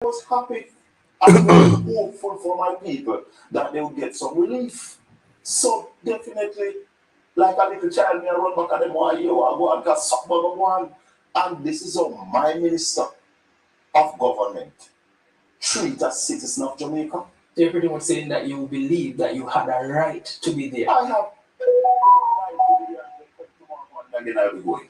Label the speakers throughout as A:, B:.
A: was happy. I was hopeful for my people that they would get some relief. So definitely, like a little child, me I run back at them one year, I go and get suck one. And this is how my minister of government treat a citizen of Jamaica.
B: You're pretty much saying that you believe that you had a right to be there.
A: I have right to be there and tomorrow morning again I'll be going.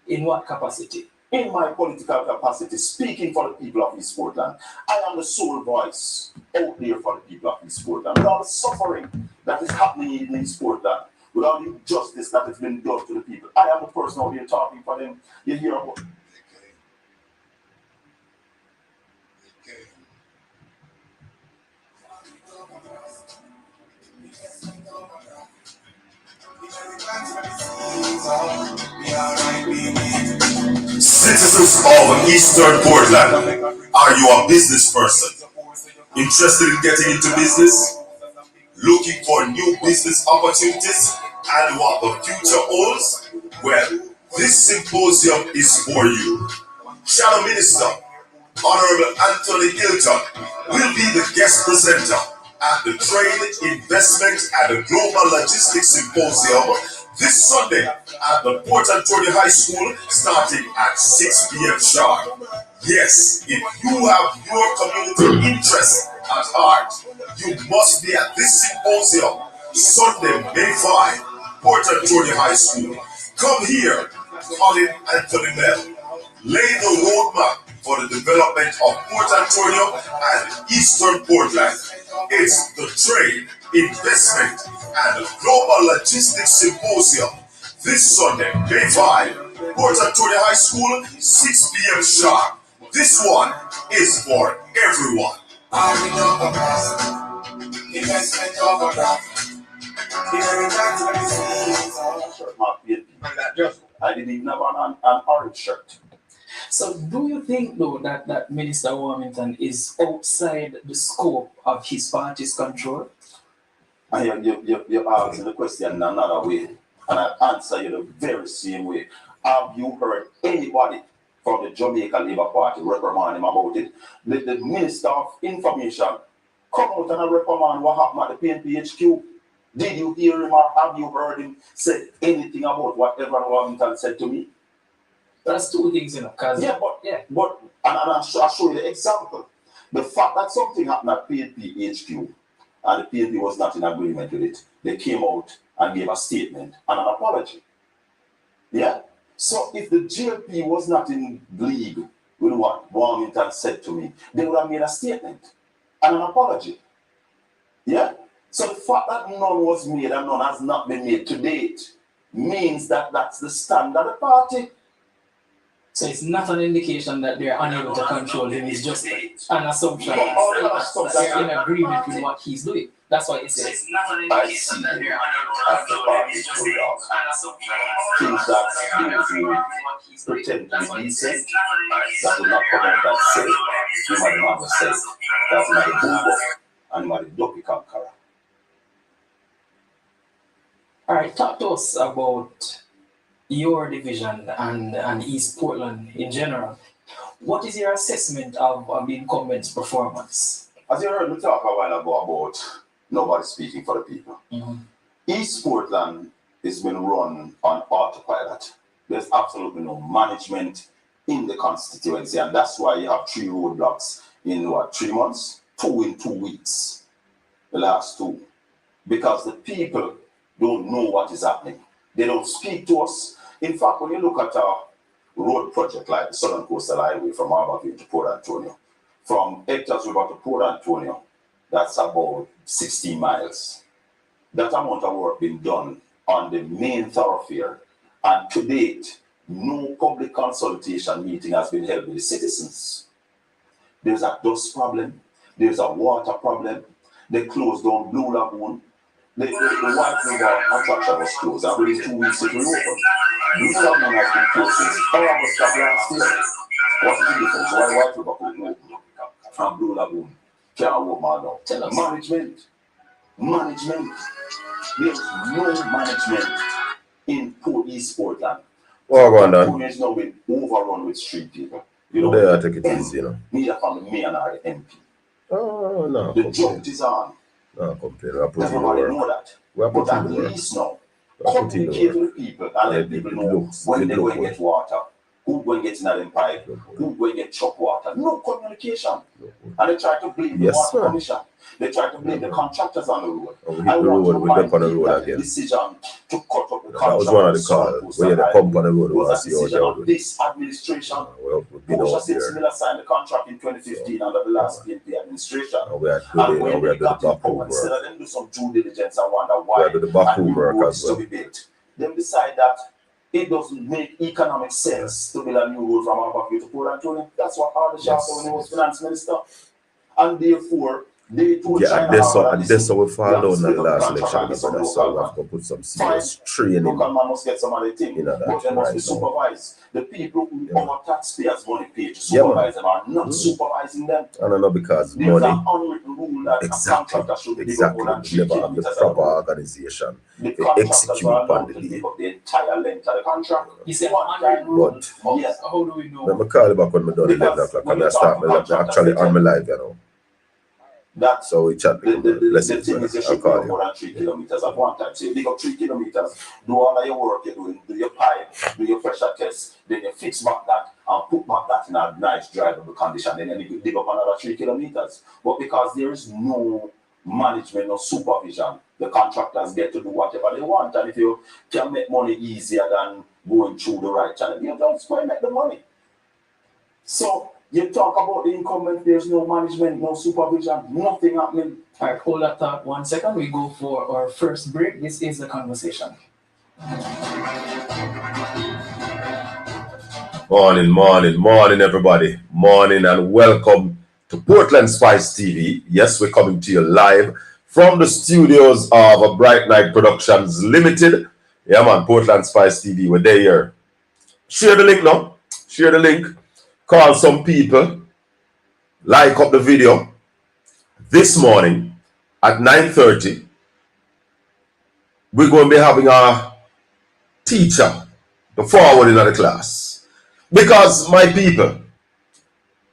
B: In what capacity?
A: In my political capacity, speaking for the people of East Portland. I am the sole voice out there for the people of East Portland. With all the suffering that is happening in East Portland, with all the injustice that has been done to the people, I am the person out here talking for them. You hear about
C: Citizens of Eastern Portland, are you a business person? Interested in getting into business? Looking for new business opportunities and what the future holds? Well, this symposium is for you. Shadow Minister Honorable Anthony Hilton will be the guest presenter at the Trade, Investment and Global Logistics Symposium this Sunday at the Port Antonio High School starting at 6 p.m. sharp. Yes, if you have your community interest at heart, you must be at this symposium Sunday, May 5, Port Antonio High School. Come here, Colin Anthony Mel. Lay the roadmap for the development of Port Antonio and Eastern Portland. It's the Trade, Investment and Global Logistics Symposium this Sunday, May 5, Port Antonio High School, 6 p.m. sharp. This one is for everyone.
A: I didn't even have an orange shirt.
B: So do you think though that Minister Warmington is outside the scope of his party's control?
A: And you asked the question in another way, and I answer you the very same way. Have you heard anybody from the Jamaica Labour Party reprimand him about it? The Minister of Information come out and reprimand what happened at the PNP HQ. Did you hear him or have you heard him say anything about what Evan Warmington said to me?
B: That's two things, you know.
A: But I'll show you the example. The fact that something happened at PNP HQ and the PNP was not in agreement with it, they came out and gave a statement and an apology. Yeah? So if the GLP was not in league with what Warmington said to me, they would have made a statement and an apology. Yeah? So the fact that none was made and none has not been made to date means that that's the stand of the party.
B: So it's not an indication that they're unable to control him, it's just an assumption that they're in agreement with what he's doing. That's why it says.
A: It's not an indication that they're unable to control him, it's just an assumption. Things that they pretend to be decent, that will not come out and say, you might not have said, that's not a boo and not a ducky conqueror.
B: Alright, talk to us about your division and East Portland in general. What is your assessment of the incumbent's performance?
A: As you heard me talk a while ago about nobody speaking for the people. East Portland has been run on autopilot. There's absolutely no management in the constituency, and that's why you have 3 roadblocks in 3 months? 2 in 2 weeks, the last 2. Because the people don't know what is happening. They don't speak to us. In fact, when you look at a road project like the Southern Coastal Highway from Harborview to Port Antonio, from Hector's River to Port Antonio, that's about 16 miles. That amount of work been done on the main thoroughfare, and to date, no public consultation meeting has been held with the citizens. There's a dust problem, there's a water problem, they closed down Blue Lagoon, the White River attraction was closed, and within 2 weeks it reopened. Blue Lagoon has been closed since August of last year. What is the difference? Why White River couldn't open and Blue Lagoon can't open now?
B: Tell us.
A: Management. There's no management in Port East Portland.
D: Well,
A: Portland is now been overrun with street people. You know,
D: There, I take it easy, you know.
A: neither from the mayor nor the MP.
D: Oh, no,
A: The
D: complain.
A: joke is on.
D: No, complain. I put in the
A: Everybody
D: work.
A: know that.
D: We are
A: But
D: putting
A: at
D: the work.
A: least now,
D: I put in the
A: communicate
D: work.
A: with the people and let people know when they go and get water, who go and get in them pipe, who go and get chop water. No communication. And they try to blame the water commission. They try to blame the contractors on the road.
D: I want to remind people that the decision to cut up the contract. That was one of the calls where the pump on the road was a decision of
A: this administration. Pusha Simpson signed the contract in 2015 under the last PNP administration.
D: And we had to the back room work.
A: Instead of them do some due diligence and wonder why
D: we had to the back room work as well.
A: To be built. Them decide that it doesn't make economic sense to build a new road from Albuquerque to Port Antonio. That's what all the shots when he was finance minister. And therefore, they told China
D: that's how we fall down in the last election. That's how we have to put some serious training.
A: Local man must get some of the things, but they must be supervised. The people who our taxpayers' money paid to supervise them are not supervising them.
D: I don't know because
A: there's
D: money.
A: An unwritten rule that a contractor should
D: exactly. Never have the proper organization to execute on the deal.
A: The entire length of the contract.
B: You say unwritten rule.
A: Yes.
B: How do we know?
D: Let me call you back when we done 11 o'clock and I start actually on my live, you know.
A: That
D: so we chat.
A: The thing is, you should go more than 3 kilometers at one time. So you dig up 3 kilometers, do all of your work you're doing, do your pipe, do your pressure test, then you fix back that and put back that in a nice drivable condition. Then you dig up another 3 kilometers. But because there is no management or supervision, the contractors get to do whatever they want. And if you can make money easier than going through the right channel, you don't go and make the money. So you talk about the incumbent, there's no management, no supervision, nothing happening.
B: All right, hold that thought 1 second. We go for our first break. This is The Conversation.
D: Morning, everybody. Morning and welcome to Portland Spice TV. Yes, we're coming to you live from the studios of A Bright Night Productions Limited. Yeah, man, Portland Spice TV, we're there here. Share the link now. Share the link. Call some people, like up the video. This morning at 9:30, we're going to be having our teacher, the forwarding of the class. Because my people,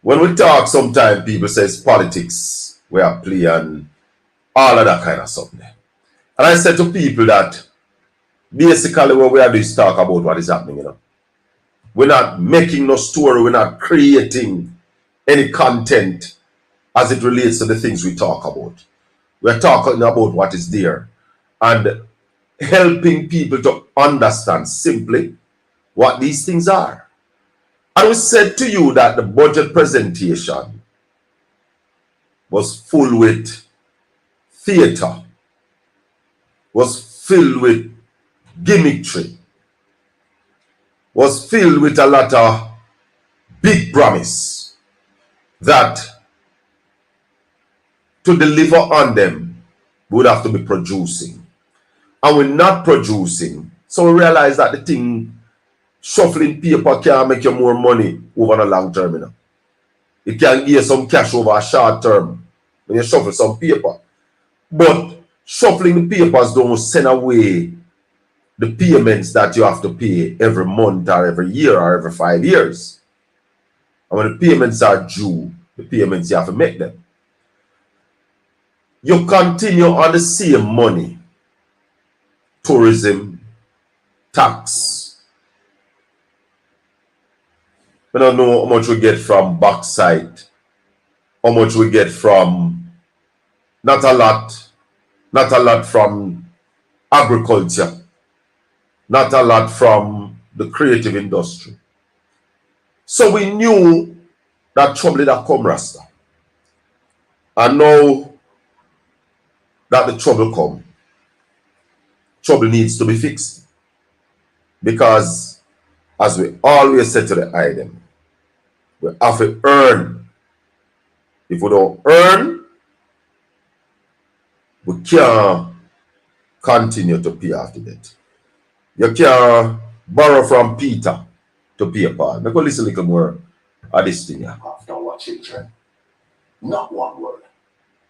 D: when we talk sometimes people say it's politics, we are play and all of that kind of stuff. And I said to people that basically what we are doing is talk about what is happening, you know. We're not making no story. We're not creating any content as it relates to the things we talk about. We're talking about what is there and helping people to understand simply what these things are. And we said to you that the budget presentation was full with theater, was filled with gimmickry, was filled with a lot of big promise that to deliver on them, we would have to be producing. And we're not producing, so we realize that the thing, shuffling paper can make you more money over the long term. You know? It can give you some cash over a short term when you shuffle some paper. But shuffling the papers don't send away the payments that you have to pay every month or every year or every 5 years. And when the payments are due, the payments you have to make them. You continue on the same money. Tourism, tax. We don't know how much we get from bauxite, how much we get from, not a lot from agriculture. Not a lot from the creative industry. So we knew that trouble had come, Rasta. And now that the trouble come, trouble needs to be fixed. Because, as we always say to the item, we have to earn. If we don't earn, we can't continue to pay off the debt. You can borrow from Peter to pay Paul. Make us listen a little more of this thing.
A: After our children, not one word.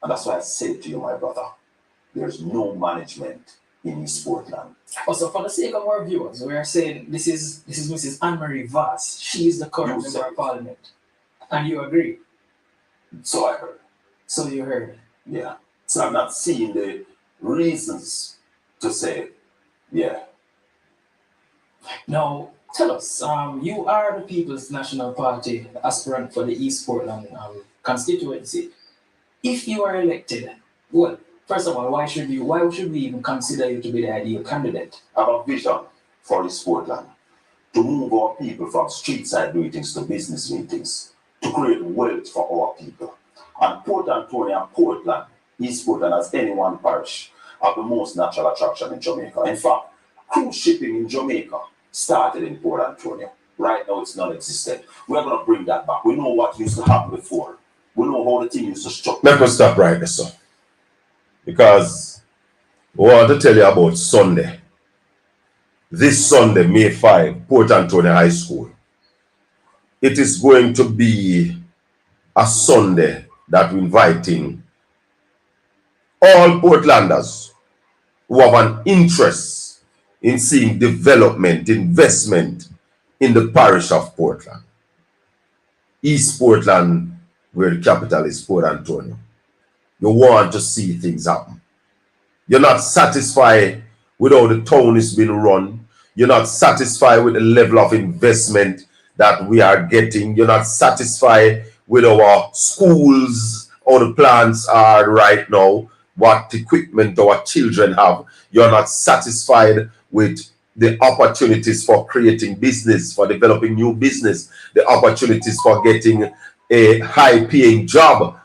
A: And that's why I said to you, my brother, there's no management in East Portland.
B: Also, for the sake of our viewers, we are saying this is Mrs. Anne-Marie Vass. She is the current member of Parliament. And you agree?
A: So I heard.
B: So you heard.
A: Yeah. So I'm not seeing the reasons to say, yeah.
B: Now, tell us, you are the People's National Party aspirant for the East Portland constituency. If you are elected, well, first of all, why should we even consider you to be the ideal candidate?
A: I have a vision for East Portland to move our people from street side meetings to business meetings, to create wealth for our people. And Port Antonio and Portland, East Portland, as any one parish, have the most natural attraction in Jamaica. In fact, cruise shipping in Jamaica started in Port Antonio. Right now it's non-existent. We're going to bring that back. We know what used to happen before. We know how the thing used to structure.
D: Let me stop right there, sir. Because we want to tell you about Sunday. This Sunday, May 5, Port Antonio High School. It is going to be a Sunday that we're inviting all Portlanders who have an interest in seeing development, investment in the parish of Portland. East Portland, where the capital is Port Antonio. You want to see things happen. You're not satisfied with how the town is being run. You're not satisfied with the level of investment that we are getting. You're not satisfied with our schools, how the plans are right now, what equipment our children have. You're not satisfied with the opportunities for creating business, for developing new business, the opportunities for getting a high-paying job.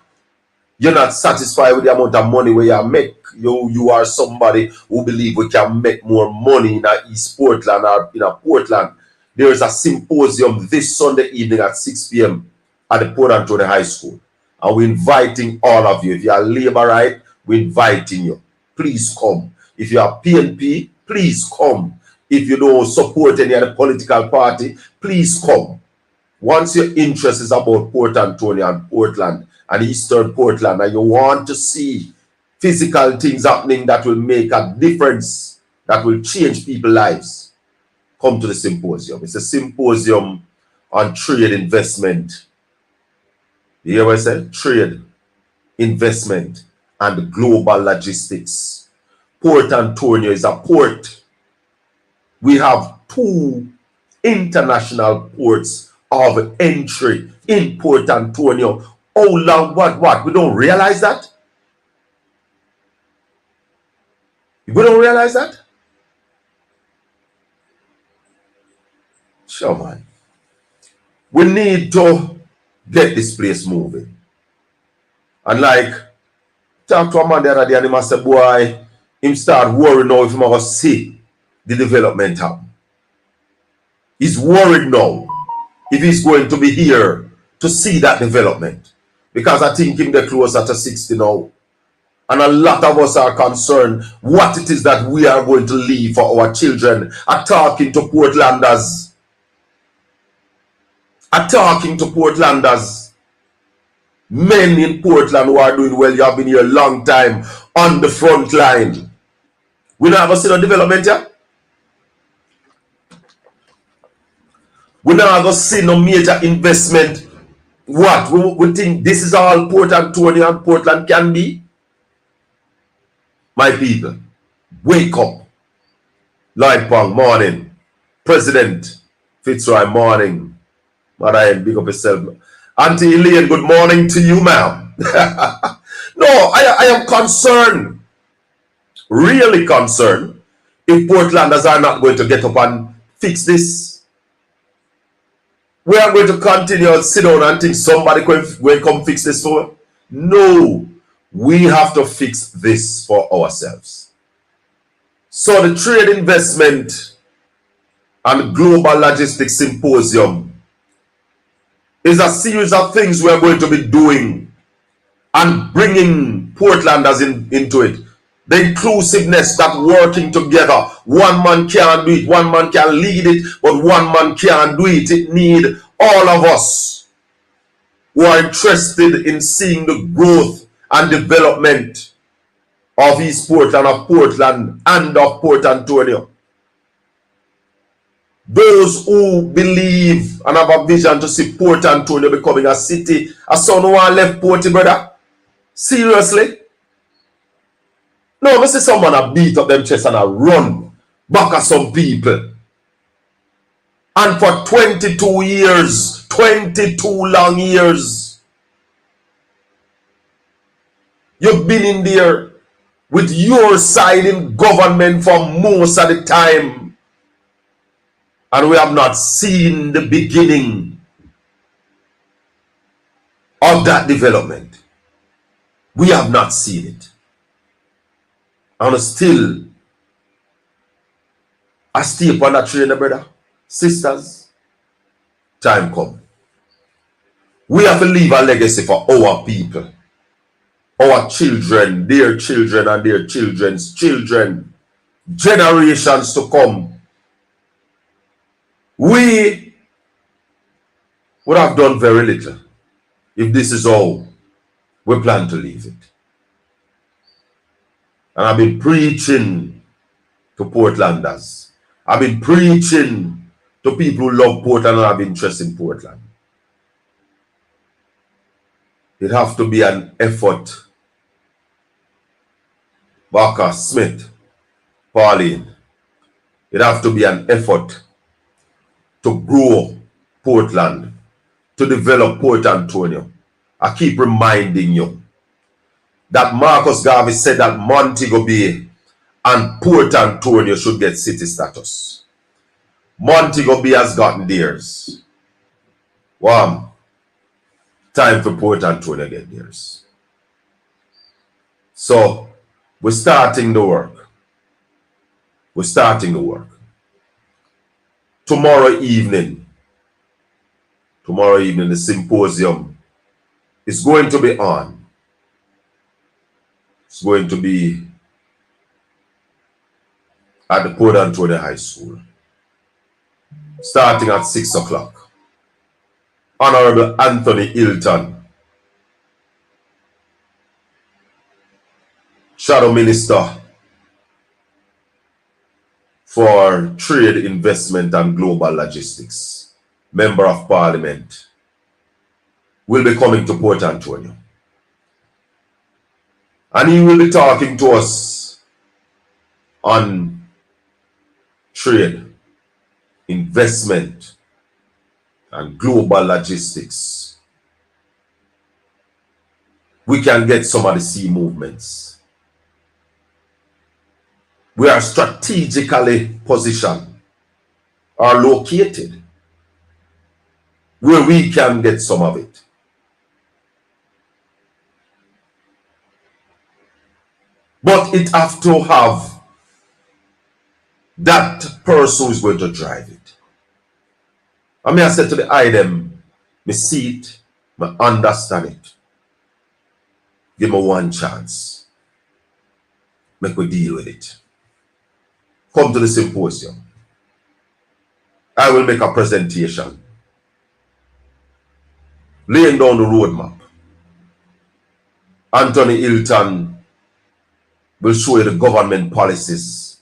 D: You're not satisfied with the amount of money we are make. You are somebody who believe we can make more money in a East Portland or in a Portland. There is a symposium this Sunday evening at 6 p.m. at the Port Antonio High School. And we're inviting all of you. If you are Labourite, we're inviting you. Please come. If you are PNP, please come. If you don't support any other political party, please come. Once your interest is about Port Antonio and Portland and Eastern Portland, and you want to see physical things happening that will make a difference, that will change people's lives, come to the symposium. It's a symposium on trade investment. You hear what I said? Trade, investment, and global logistics. Port Antonio is a port. We have 2 international ports of entry in Port Antonio. Oh, long, what? We don't realize that? We don't realize that? Sure, man. We need to get this place moving. And like, talk to a man the other day and him say, boy, him start worrying now if him ever see the development happen. He's worried now if he's going to be here to see that development. Because I think him the closer to 60 now. And a lot of us are concerned what it is that we are going to leave for our children. I'm talking to Portlanders. Men in Portland who are doing well, you have been here a long time on the front line. We don't have seen no development yet. We don't have seen no major investment. What? We think this is all Port Antonio and Portland can be? My people, wake up. Lloyd Pong, morning. President Fitzroy, morning. Mother, big up yourself. Auntie Elaine, good morning to you, ma'am. No, I am concerned, really concerned, if Portlanders are not going to get up and fix this. We are going to continue to sit down and think somebody will come fix this for. No, we have to fix this for ourselves. So the trade investment and global logistics symposium is a series of things we are going to be doing and bringing Portlanders into it. The inclusiveness, that working together. One man can't do it, one man can lead it, but one man can't do it. It needs all of us who are interested in seeing the growth and development of East Portland, of Portland, and of Port Antonio. Those who believe and have a vision to see Port Antonio becoming a city, as son who want left Porty, brother. Seriously? No, I see someone a beat up them chest and a run back at some people. And for 22 years, 22 long years, you've been in there with your side in government for most of the time. And we have not seen the beginning of that development. We have not seen it. And still, I stay upon that train, brother. Sisters, time come. We have to leave a legacy for our people, our children, their children, and their children's children, generations to come. We would have done very little if this is all we plan to leave it. And I've been preaching to Portlanders. I've been preaching to people who love Portland and have interest in Portland. It has to be an effort. Barker, Smith, Pauline. It has to be an effort to grow Portland, to develop Port Antonio. I keep reminding you that Marcus Garvey said that Montego Bay and Port Antonio should get city status. Montego Bay has gotten theirs. Wow. Time for Port Antonio to get theirs. So, we're starting the work. We're starting the work. Tomorrow evening, the symposium is going to be on. It's going to be at the Port Antonio High School, starting at 6 o'clock. Honorable Anthony Hilton, Shadow Minister for Trade, Investment and Global Logistics, Member of Parliament, will be coming to Port Antonio. And he will be talking to us on trade, investment, and global logistics. We can get some of the sea movements. We are strategically positioned or located where we can get some of it. But it have to have that person who is going to drive it. I mean, I said to the item, me see it, me understand it. Give me one chance. Make we deal with it. Come to the symposium. I will make a presentation laying down the roadmap. Anthony Hilton will show you the government policies.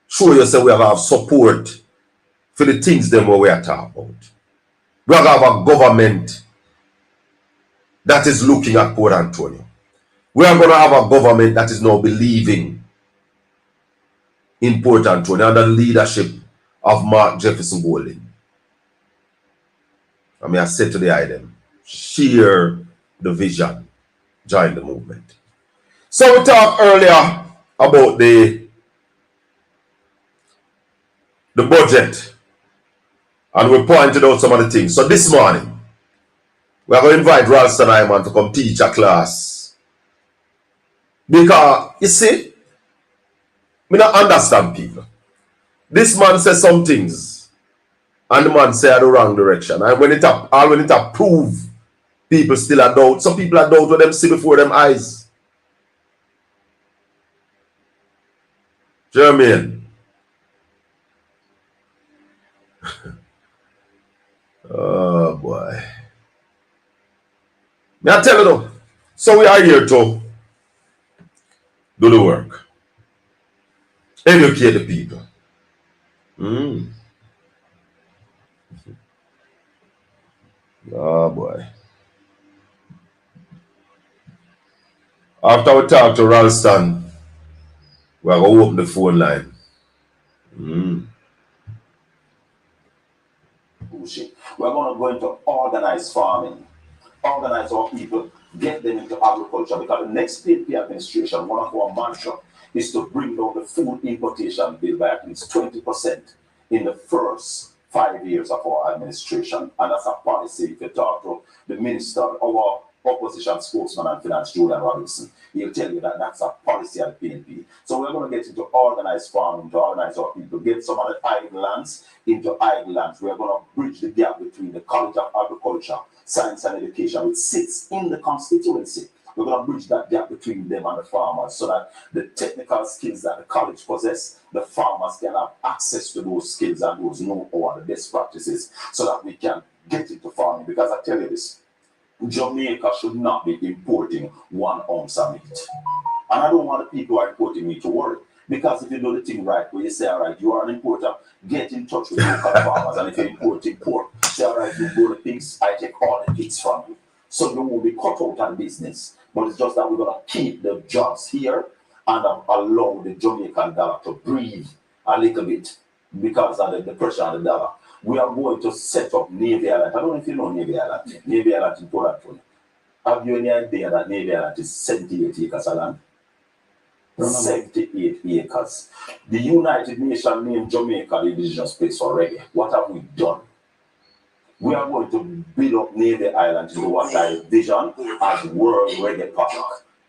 D: Show you say we have support for the things them we are talking about. We have a government that is looking at Port Antonio. We are going to have a government that is now believing in Port Antonio under the leadership of Mark Jefferson Golding. I mean, I said to the item, share the vision, join the movement. So we talked earlier about the budget, and we pointed out some of the things. So this morning, we are going to invite Ralston Hyman to come teach a class. Because, you see, we don't understand people. This man says some things, and the man said the wrong direction. And when it prove, people still are doubt. Some people are doubt what them see before them eyes. Jermaine. Oh boy. May I tell you though? So we are here to do the work. Educate the people. Oh boy. After we talk to Ralston, we're going to open the phone line.
A: We're going to go into organized farming, organize our people, get them into agriculture, because the next PNP administration, one of our mantra is to bring down the food importation bill by at least 20% in the first 5 years of our administration. And that's a policy. If you talk to the minister, our opposition spokesman and finance, Julian Robinson, he'll tell you that that's a policy at the PNP. So we're going to get into organized farming, to organize our people, get some of the idle lands into idle lands. We're going to bridge the gap between the College of Agriculture, Science and Education, which sits in the constituency. We're going to bridge that gap between them and the farmers so that the technical skills that the college possess, the farmers can have access to those skills and those know-how and the best practices so that we can get into farming. Because I tell you this, Jamaica should not be importing 1 ounce of meat. And I don't want the people who are importing meat to worry. Because if you do the thing right, where you say, all right, you are an importer, get in touch with local farmers. And if you're importing pork, say, all right, you go to pigs, I take all the pigs from you. So you won't be cut out of business. But it's just that we're going to keep the jobs here and allow the Jamaican dollar to breathe a little bit because of the pressure on the dollar. We are going to set up Navy Island. I don't know if you know Navy Island. Navy Island in Port Anthony. Have you any idea that Navy Island is 78 acres of land? 78 acres. The United Nations named Jamaica the indigenous place for reggae. What have we done? We are going to build up Navy Island to what I vision as World Reggae Park.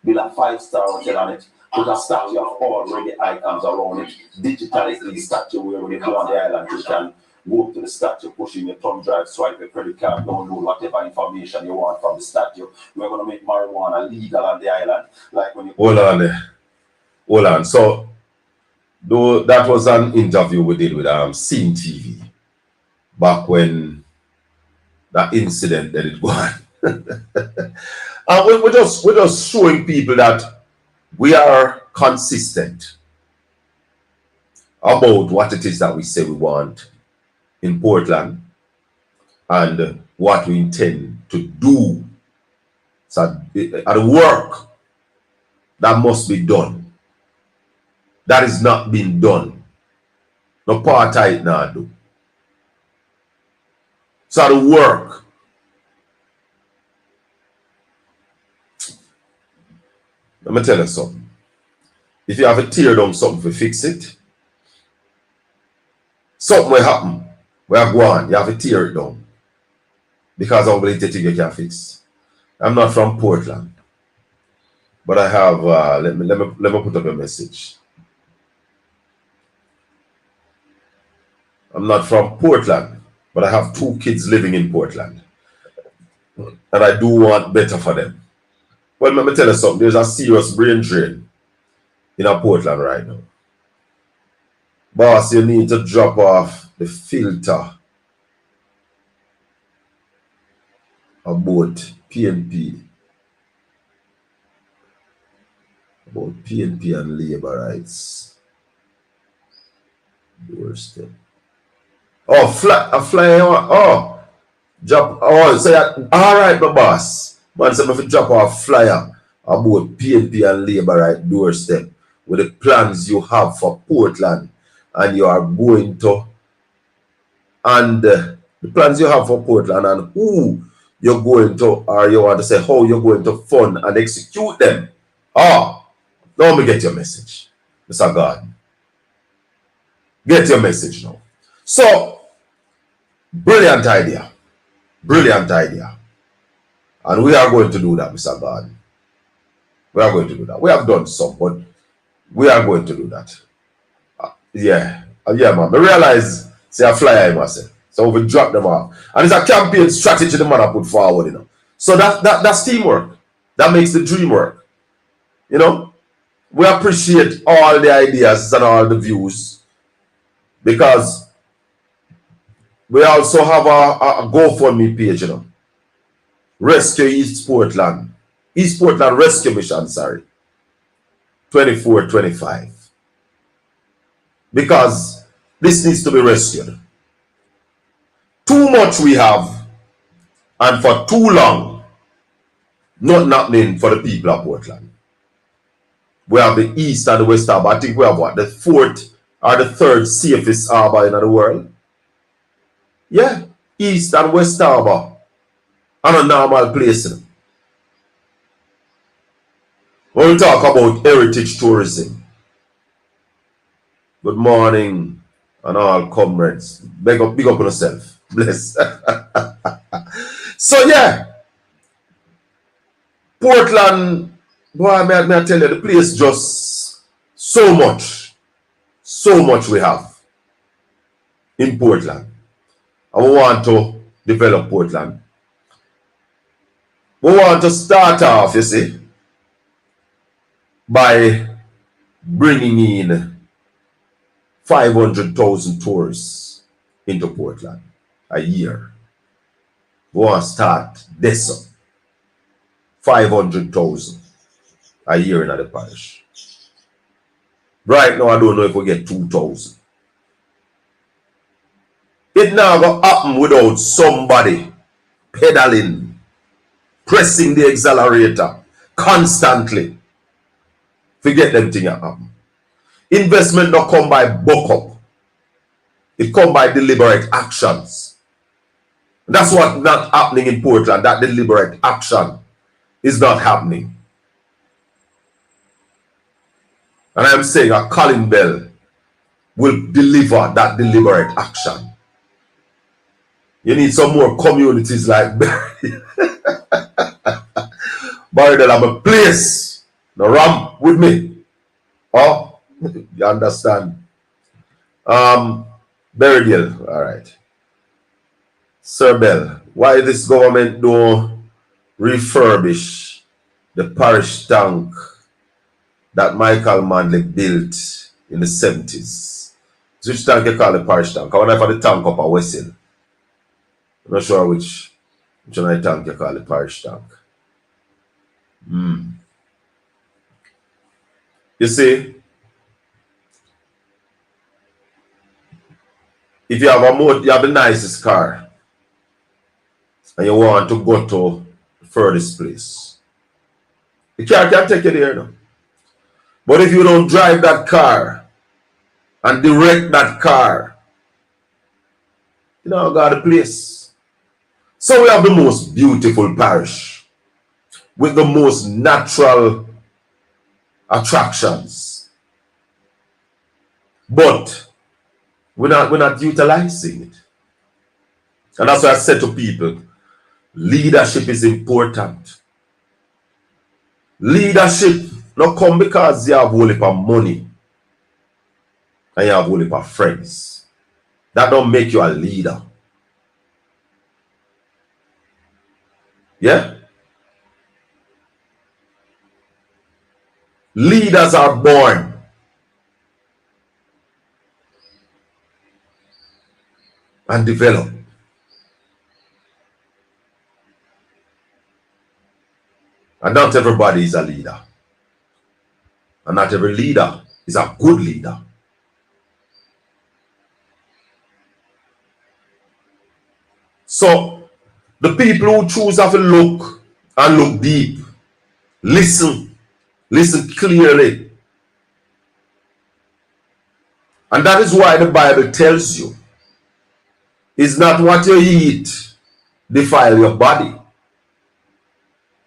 A: Build a 5-star hotel on it, put a statue of all reggae icons around it, digitize the statue where when you go on the island, you can go up to the statue, push in your thumb drive, swipe your credit card, download whatever information you want from the statue. We're going to make marijuana legal on the island. Like when you
D: Hold on there. Hold on. So, though that was an interview we did with Scene TV back when that incident that it was. And we're just showing people that we are consistent about what it is that we say we want in Portland and what we intend to do. So the work that must be done, that is not being done. No part of it now do. So the work, let me tell you something. If you have to tear down something to fix it, something will happen. We are going, you have to tear it down. Because I'm going to think you can fix. I'm not from Portland. But I have let me put up a message. I'm not from Portland, but I have 2 kids living in Portland. And I do want better for them. Well, let me tell you something. There's a serious brain drain in Portland right now. Boss, you need to drop off the filter about PNP. About PNP and labor rights. Doorstep. Oh, fly. Oh, drop. Oh, say that. All right, my boss. Man, say if you drop off flyer about PNP and labor right doorstep with the plans you have for Portland, and you are going to, and the plans you have for Portland and who you're going to, or you want to say how you're going to fund and execute them. Ah, now let me get your message, Mr. God. Get your message now. So, brilliant idea. Brilliant idea. And we are going to do that, Mr. God. We are going to do that. We have done some, but we are going to do that. Yeah, man. I realize, say, I fly, I must say. So we drop them off. And it's a campaign strategy the man I put forward, you know. So that's teamwork. That makes the dream work. You know? We appreciate all the ideas and all the views because we also have a GoFundMe page, you know. Rescue East Portland. East Portland Rescue Mission, sorry. 2425. Because this needs to be rescued. Too much we have And for too long, nothing happening for the people of Portland. We have the East and the West Harbor. I think we have what? The fourth or the third safest harbor in the world. Yeah, East and West Harbor. And a normal place. When we talk about heritage tourism, good morning and all comrades. Big up on yourself. Bless. So yeah, Portland, boy, may I tell you, the place just so much we have in Portland. And we want to develop Portland. We want to start off, you see, by bringing in 500,000 tourists into Portland a year. We want to start this up. 500,000 a year in the parish. Right now, I don't know if we get 2,000. It now going to happen without somebody pedaling, pressing the accelerator constantly. Forget them things happen. Investment not come by buck up. It come by deliberate actions. That's what not happening in Portland. That deliberate action is not happening. And I'm saying a Colin Bell will deliver that deliberate action. You need some more communities like Barry. Barry, I'm a place. No ramp with me. Oh, you understand? Berrydale, all right. Sir Bell, why this government don't refurbish the parish tank that Michael Manley built in the 70s? Which tank you call the parish tank? I wonder for the tank up at Wessel. I'm not sure which one I tank you call the parish tank. You see, if you have you have the nicest car and you want to go to the furthest place, the car can take you there now. But if you don't drive that car and direct that car, you don't got a place. So we have the most beautiful parish with the most natural attractions. But we're not utilizing it. And that's why I said to people, leadership is important. Leadership not come because you have a whole heap of money and you have a whole heap of friends. That don't make you a leader. Yeah? Leaders are born. And develop. And not everybody is a leader. And not every leader is a good leader. So, the people who choose have to look and look deep. Listen clearly. And that is why the Bible tells you, it's not what you eat defile your body,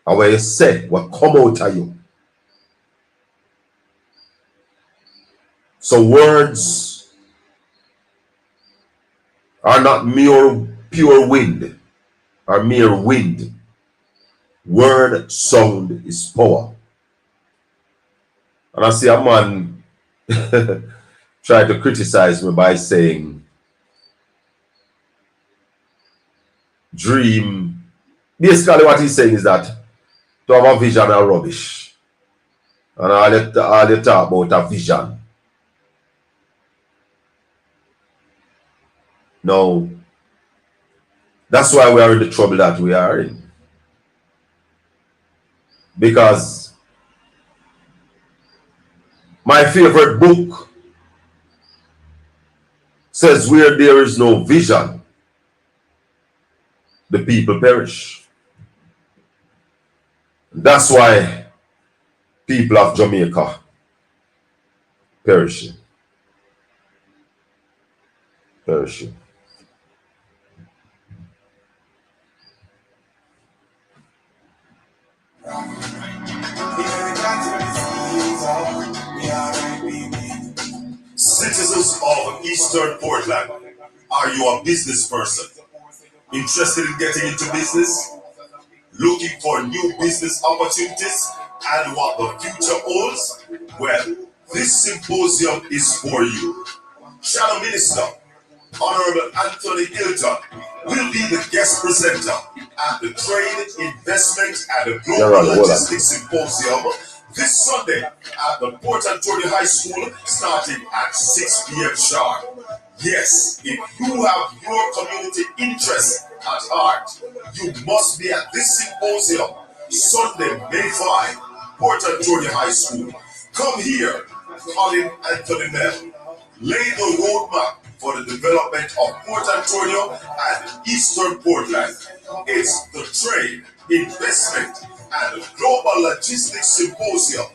D: or what you say, what come out of you. So words are not mere pure wind, or mere wind. Word sound is power. And I see a man try to criticize me by saying, dream. Basically what he's saying is that to have a vision are rubbish. And all you talk about a vision. No. That's why we are in the trouble that we are in. Because my favorite book says where there is no vision, the people perish. That's why people of Jamaica perishing. Perishing.
C: Citizens of Eastern Portland, are you a business person? Interested in getting into business? Looking for new business opportunities and what the future holds? Well, this symposium is for you. Shadow Minister Honorable Anthony Hilton will be the guest presenter at the Trade, Investment and the Global Logistics Symposium this Sunday at the Port Antonio High School starting at 6 p.m. sharp. Yes, if you have your community interest at heart, you must be at this symposium Sunday, May 5, Port Antonio High School. Come here, Colin Anthony Mel. Lay the roadmap for the development of Port Antonio and Eastern Portland. It's the Trade, Investment and Global Logistics Symposium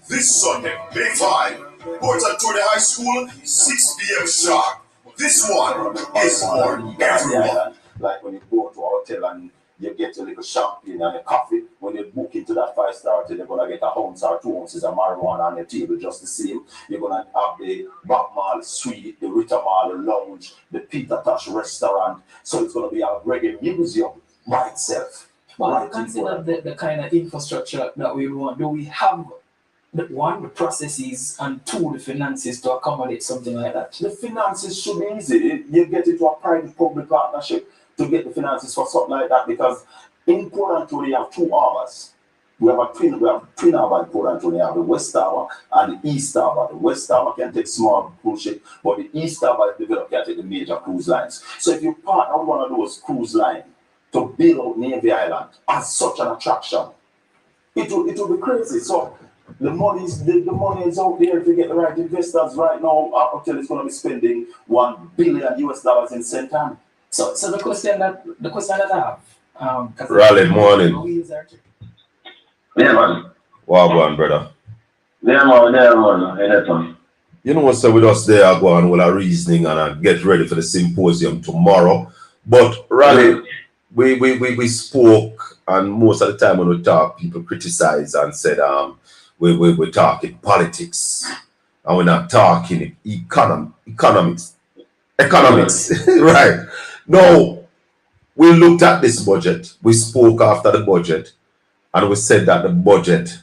C: this Sunday, May 5, Port Antonio High School, 6 p.m. sharp. This one is for everyone.
A: Like when you go to a hotel and you get a little champagne and a coffee, when you book into that 5-star hotel, you're going to get a ounce or 2 ounces of marijuana on your table just the same. You're going to have the Back Mall Suite, the Rita Mall Lounge, the Peter Tosh Restaurant. So it's going to be a reggae museum by itself.
B: Well, consider the kind of infrastructure that we want. Do we have, one, the processes, and two, the finances to accommodate something like that?
A: The finances should be easy. You get into a private-public partnership to get the finances for something like that, because in Port Antonio we have two harbors. We have twin harbor in Port Antonio. We have the West Harbor and the East Harbor. The West Harbor can take small cruise ships, but the East Harbor is developed can take the major cruise lines. So if you partner with one of those cruise lines to build out Navy Island as such an attraction, it will be crazy. So the money is out there if you get the right investors. Right now, our hotel is going to be spending $1 billion in St. Anne.
B: So the question that I have,
D: Raleigh morning.
E: Yeah, man.
D: Wagwan, brother.
E: Yeah, man. Anytime.
D: You know what's with us there, go on with our reasoning and get ready for the symposium tomorrow. But Raleigh, we spoke, and most of the time when we talk, people criticize and said we're talking politics and we're not talking economics. Right. No, we looked at this budget. We spoke after the budget, and we said that the budget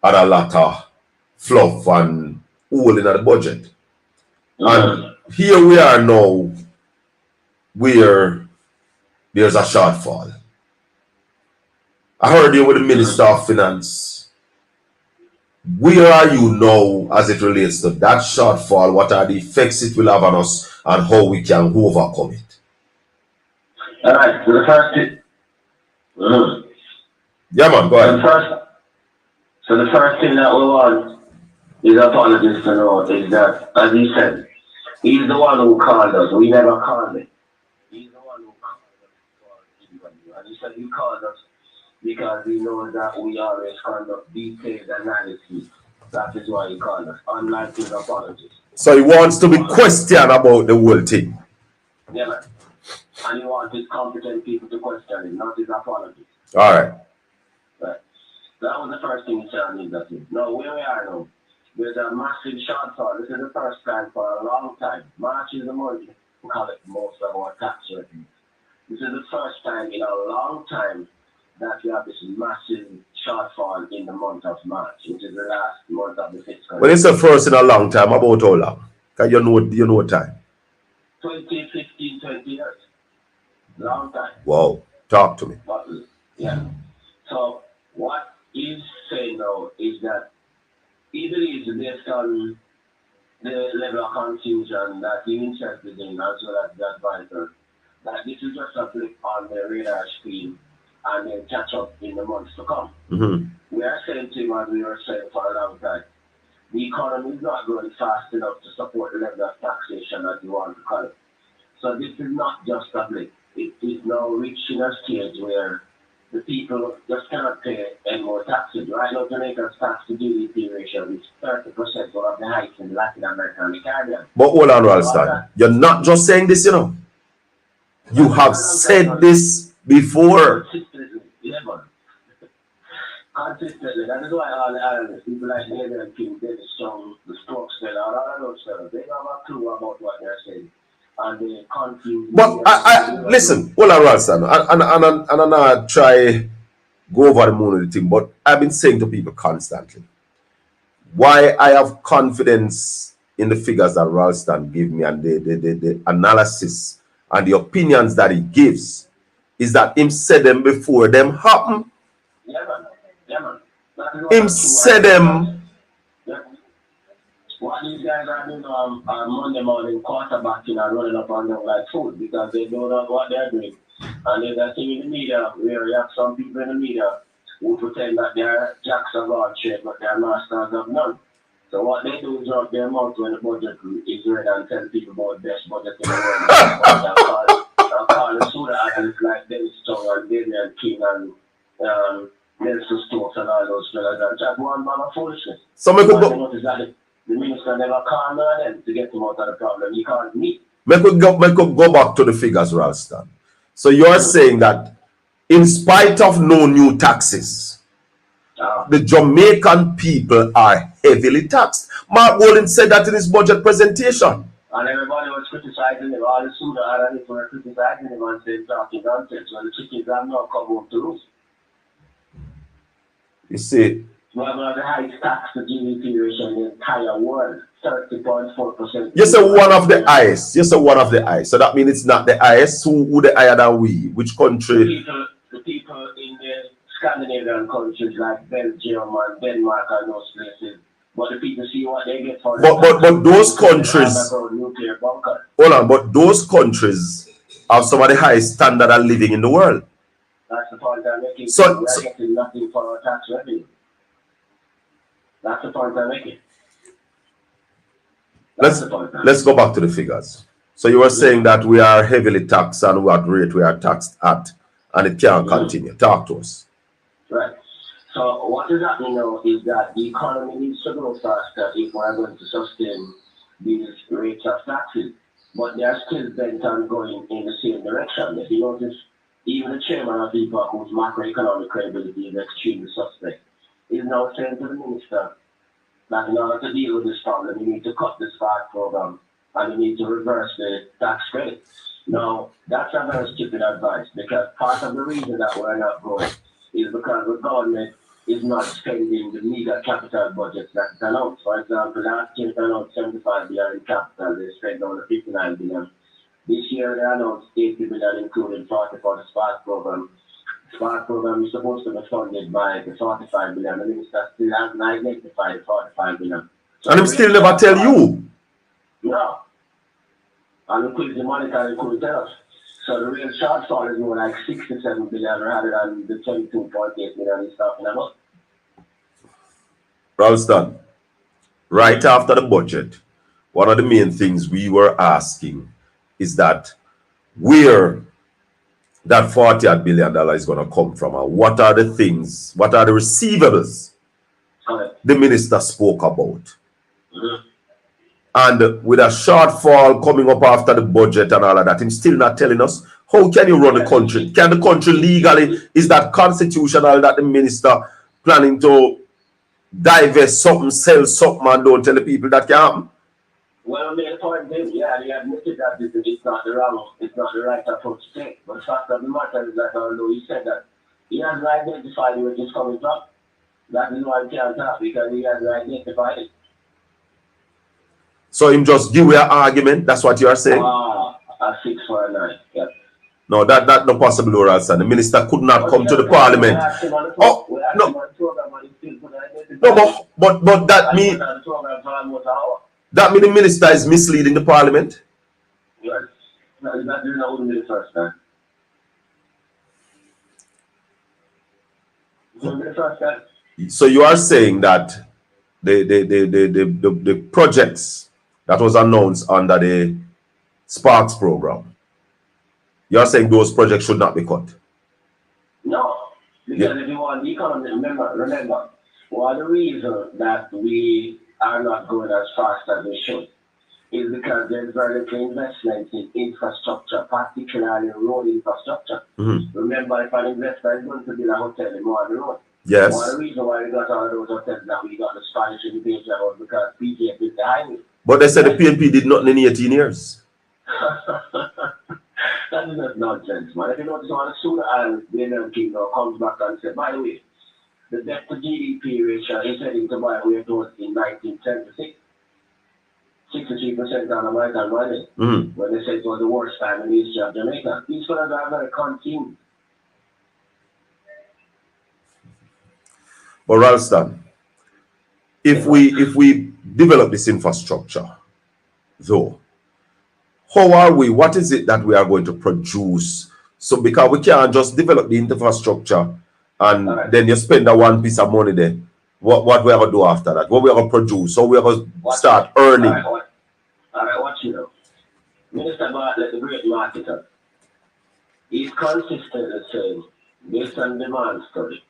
D: had a lot of fluff and hole in the budget. And here we are now, where there's a shortfall. I heard you with the Minister of Finance. Where are you now as it relates to that shortfall? What are the effects it will have on us and how we can overcome it?
E: All right, so the first thing.
D: Yeah, man, go ahead.
E: The first thing that we want is apologies to know is that, as he said, he's the one who called us. We never called him. He's the one who called us for interview. And he said he called us because he knows that we always conduct detailed analysis. That is why he called us, unlike his apologies.
D: So he wants to be questioned about the whole thing.
E: Yeah, man. And he wants his competent people to question him, not his apologies.
D: All right.
E: Right. That was the first thing he said on his thing. Now, where we are now, there's a massive shortfall. This is the first time for a long time. March is the month we call it most of our tax revenue. This is the first time in a long time that we have this massive shortfall in the month of March, which is the last month of the fiscal year.
D: Well, it's the first in a long time. About how long? Because you know time.
E: 20, 15, 20 years. Long time.
D: Wow. Talk to me.
E: But, yeah. So what he's saying now is that he believes, based on the level of confusion that he's interested in, as well as the advisor, that this is just a blip on the radar screen and then catch up in the months to come. We are saying to him, as we were saying for a long time, the economy is not growing fast enough to support the level of taxation that you want to call it. So this is not just a blip. it is now reaching a stage where the people just cannot pay any more taxes. Right now, Jamaica's tax to GDP ratio is 30%, one of the highest in Latin America and the Caribbean.
D: But hold on, Ralston. You're not just saying this, you know. You have said this before.
E: Consistently. That is why all the islanders, people like David and King, David Strong, the Stokes, and all of those fellas, they don't have a clue about what they're saying. And they confuse.
D: But I listen, hold on, Ralston. And I'm not try go over the moon with the thing, but I've been saying to people constantly why I have confidence in the figures that Ralston give me and the analysis and the opinions that he gives is that him said them before them happen.
E: Yeah, man. Yeah, man.
D: Him said them.
E: Yeah. What these guys are doing on Monday morning quarterbacking and running up and down like food because they don't know what they're doing. And there's a thing in the media where you have some people in the media who pretend that they're jacks of all trade, but they're masters of none. So what they do is drop their mouth when the budget is ready and tell people about the best budget in the world. I'll call the soda analysts like Dennis Strong and Damian King and Nelson Stokes and all those fellas and chat one man of foolishness.
D: So make we
E: notice that the minister never called none of them to get them out of the problem. He called me.
D: Make we go back to the figures, Ralston. So you're saying that in spite of no new taxes, the Jamaican people are heavily taxed. Mark Walden said that in his budget presentation.
E: And everybody was criticizing him. All the Suda analysts were criticizing him and saying talking nonsense. When the chickens have not come home to roost.
D: You see,
E: one of the highest tax to GDP ratio in the entire world, 30.4%.
D: you say one of the highest. You say one of the highest. So that means it's not the highest. Who the higher than we? Which country?
E: The people in the Scandinavian countries like Belgium and Denmark and those places. But the people see what they get for
D: but those countries. Hold on, but those countries have some of the highest standard of living in the world.
E: That's the point I'm making.
D: So
E: we're getting nothing for our tax revenue. That's the point I'm making.
D: Let's go back to the figures. So you were saying that we are heavily taxed and what rate we are taxed at, and it can't continue. Talk to us.
E: Right. So what is happening now is that the economy needs to grow faster if we're going to sustain these rates of taxes. But they are still bent on going in the same direction. If you notice, even the chairman of the bank, whose macroeconomic credibility is extremely suspect, is now saying to the minister that in order to deal with this problem, you need to cut the spark program and you need to reverse the tax credit. Now, that's a very stupid advice because part of the reason that we're not growing is because the government is not spending the meager capital budgets that's announced. For example, last year they announced 75 billion in capital, they spent only 59 billion. This year they announced 80 billion, including 40 for the Spark program. The Spark program is supposed to be funded by the 45 billion. The minister still has not identified the 45 billion. So
D: and him still never tell you.
E: No. And the monetary couldn't tell us. So the real shortfall is more like 67 billion rather than the 22.8 million he's talking about.
D: Ralston, right after the budget, one of the main things we were asking is that where that $40 billion is going to come from and what are the things, what are the receivables the minister spoke about. And with a shortfall coming up after the budget and all of that, he's still not telling us how can you run the country? Can the country legally, is that constitutional that the minister planning to divest something, sell something and don't tell the people that can happen?
E: Well, the point is, yeah, he admitted that it's not the right approach to take. But the fact of the matter is that although he said that he hasn't identified where it's coming from, that is why he can't talk because he hasn't identified it.
D: So him just give you an argument, that's what you are saying?
E: A 6 for a 9, yeah.
D: No, that's not possible, Ralston. The minister could not come to the parliament. Oh, no. No, but that mean the minister is misleading the parliament?
E: Yes. That is not only the first time.
D: So you are saying that the projects that was announced under the Sparks program You're saying those projects should not be cut?
E: No, because if you want the economy, remember, one of the reasons that we are not going as fast as we should is because there's very little investment in infrastructure, particularly road infrastructure. Remember, if an investor is going to build a hotel in more the road,
D: Yes.
E: one of the reasons why we got all those hotels that we got the Spanish invasion was because PJ built the highway.
D: But they said the PNP did nothing in 18 years.
E: That is just nonsense, man. If you notice, on the sooner as the United Kingdom comes back and says, by the way, the debt to GDP ratio is heading to by way towards in 1976. 63% on American money. When they said it was the worst time in the history of Jamaica. These fellas are very consumed.
D: But Ralston, if we develop this infrastructure, though, how are we? What is it that we are going to produce? So because we can't just develop the infrastructure and then you spend that one piece of money there. What we are going to do after that? What we are going to produce? So we are going to start earning.
E: All right, watch you know. Minister Bartlett, the great marketer, is consistently saying, based on demand study,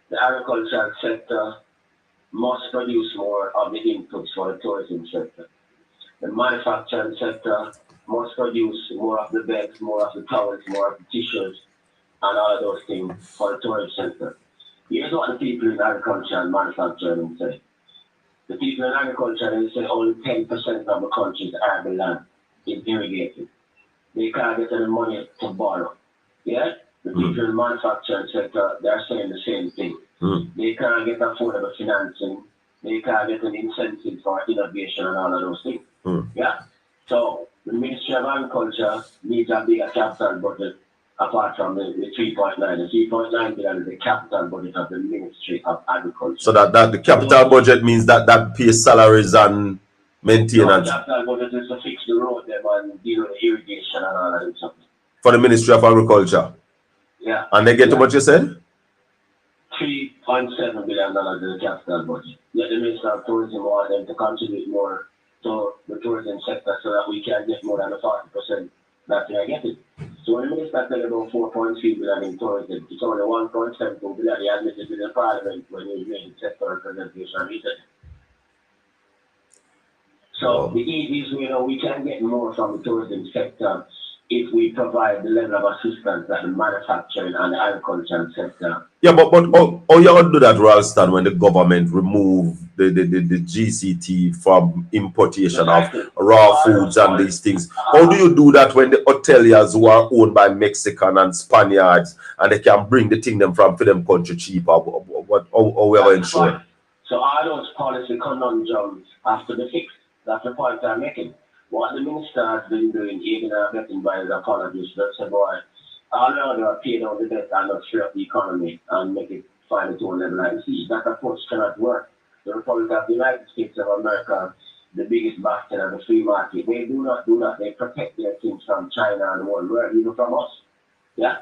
E: the agricultural sector must produce more of the inputs for the tourism sector. The manufacturing sector must produce more of the beds, more of the towels, more of the tissues, and all of those things for the tourism sector. Here's what the people in agriculture and manufacturing say. The people in agriculture, they say only 10% of the country's urban land is irrigated. They can't get any money to borrow. Yeah? The people in the manufacturing sector, they're saying the same thing. They can't get affordable financing. They can't get an incentive for innovation and all of those things. Yeah? So the Ministry of Agriculture needs a bigger capital budget apart from the 3.9. The 3.9 billion is the capital budget of the Ministry of Agriculture.
D: So that the capital budget means that pays salaries and maintenance.
E: No, the capital budget is to fix the road them and deal with the irrigation and all of that stuff.
D: For the Ministry of Agriculture.
E: Yeah.
D: And they get how much you said?
E: $3.7 billion in the capital budget. Yet the Minister of Tourism wants them to contribute more to the tourism sector so that we can get more than the 40% that we are getting. So when the Minister said about 4.3 billion in tourism, it's only 1.72 billion he admitted in the Parliament when he made the sector representation recently. So the easiest way, we can get more from the tourism sector if we provide the level of assistance that the manufacturing and the agricultural sector.
D: Yeah, but how you going to do that, Ralston, when the government remove the GCT from importation of raw foods and these things? How do you do that when the hoteliers who are owned by Mexican and Spaniards and they can bring the thing them from for them country cheaper? How we are ensure?
E: So all those policy conundrums have to be fixed. That's the point I'm making. What the minister has been doing, even getting by his apologies, that's a boy. All around they are paying down the debt and not free up the economy and make it find its own level and see. That approach cannot work. The Republic of the United States of America, the biggest bastion of the free market, they do not do that. They protect their things from China and the world, even from us. Yeah?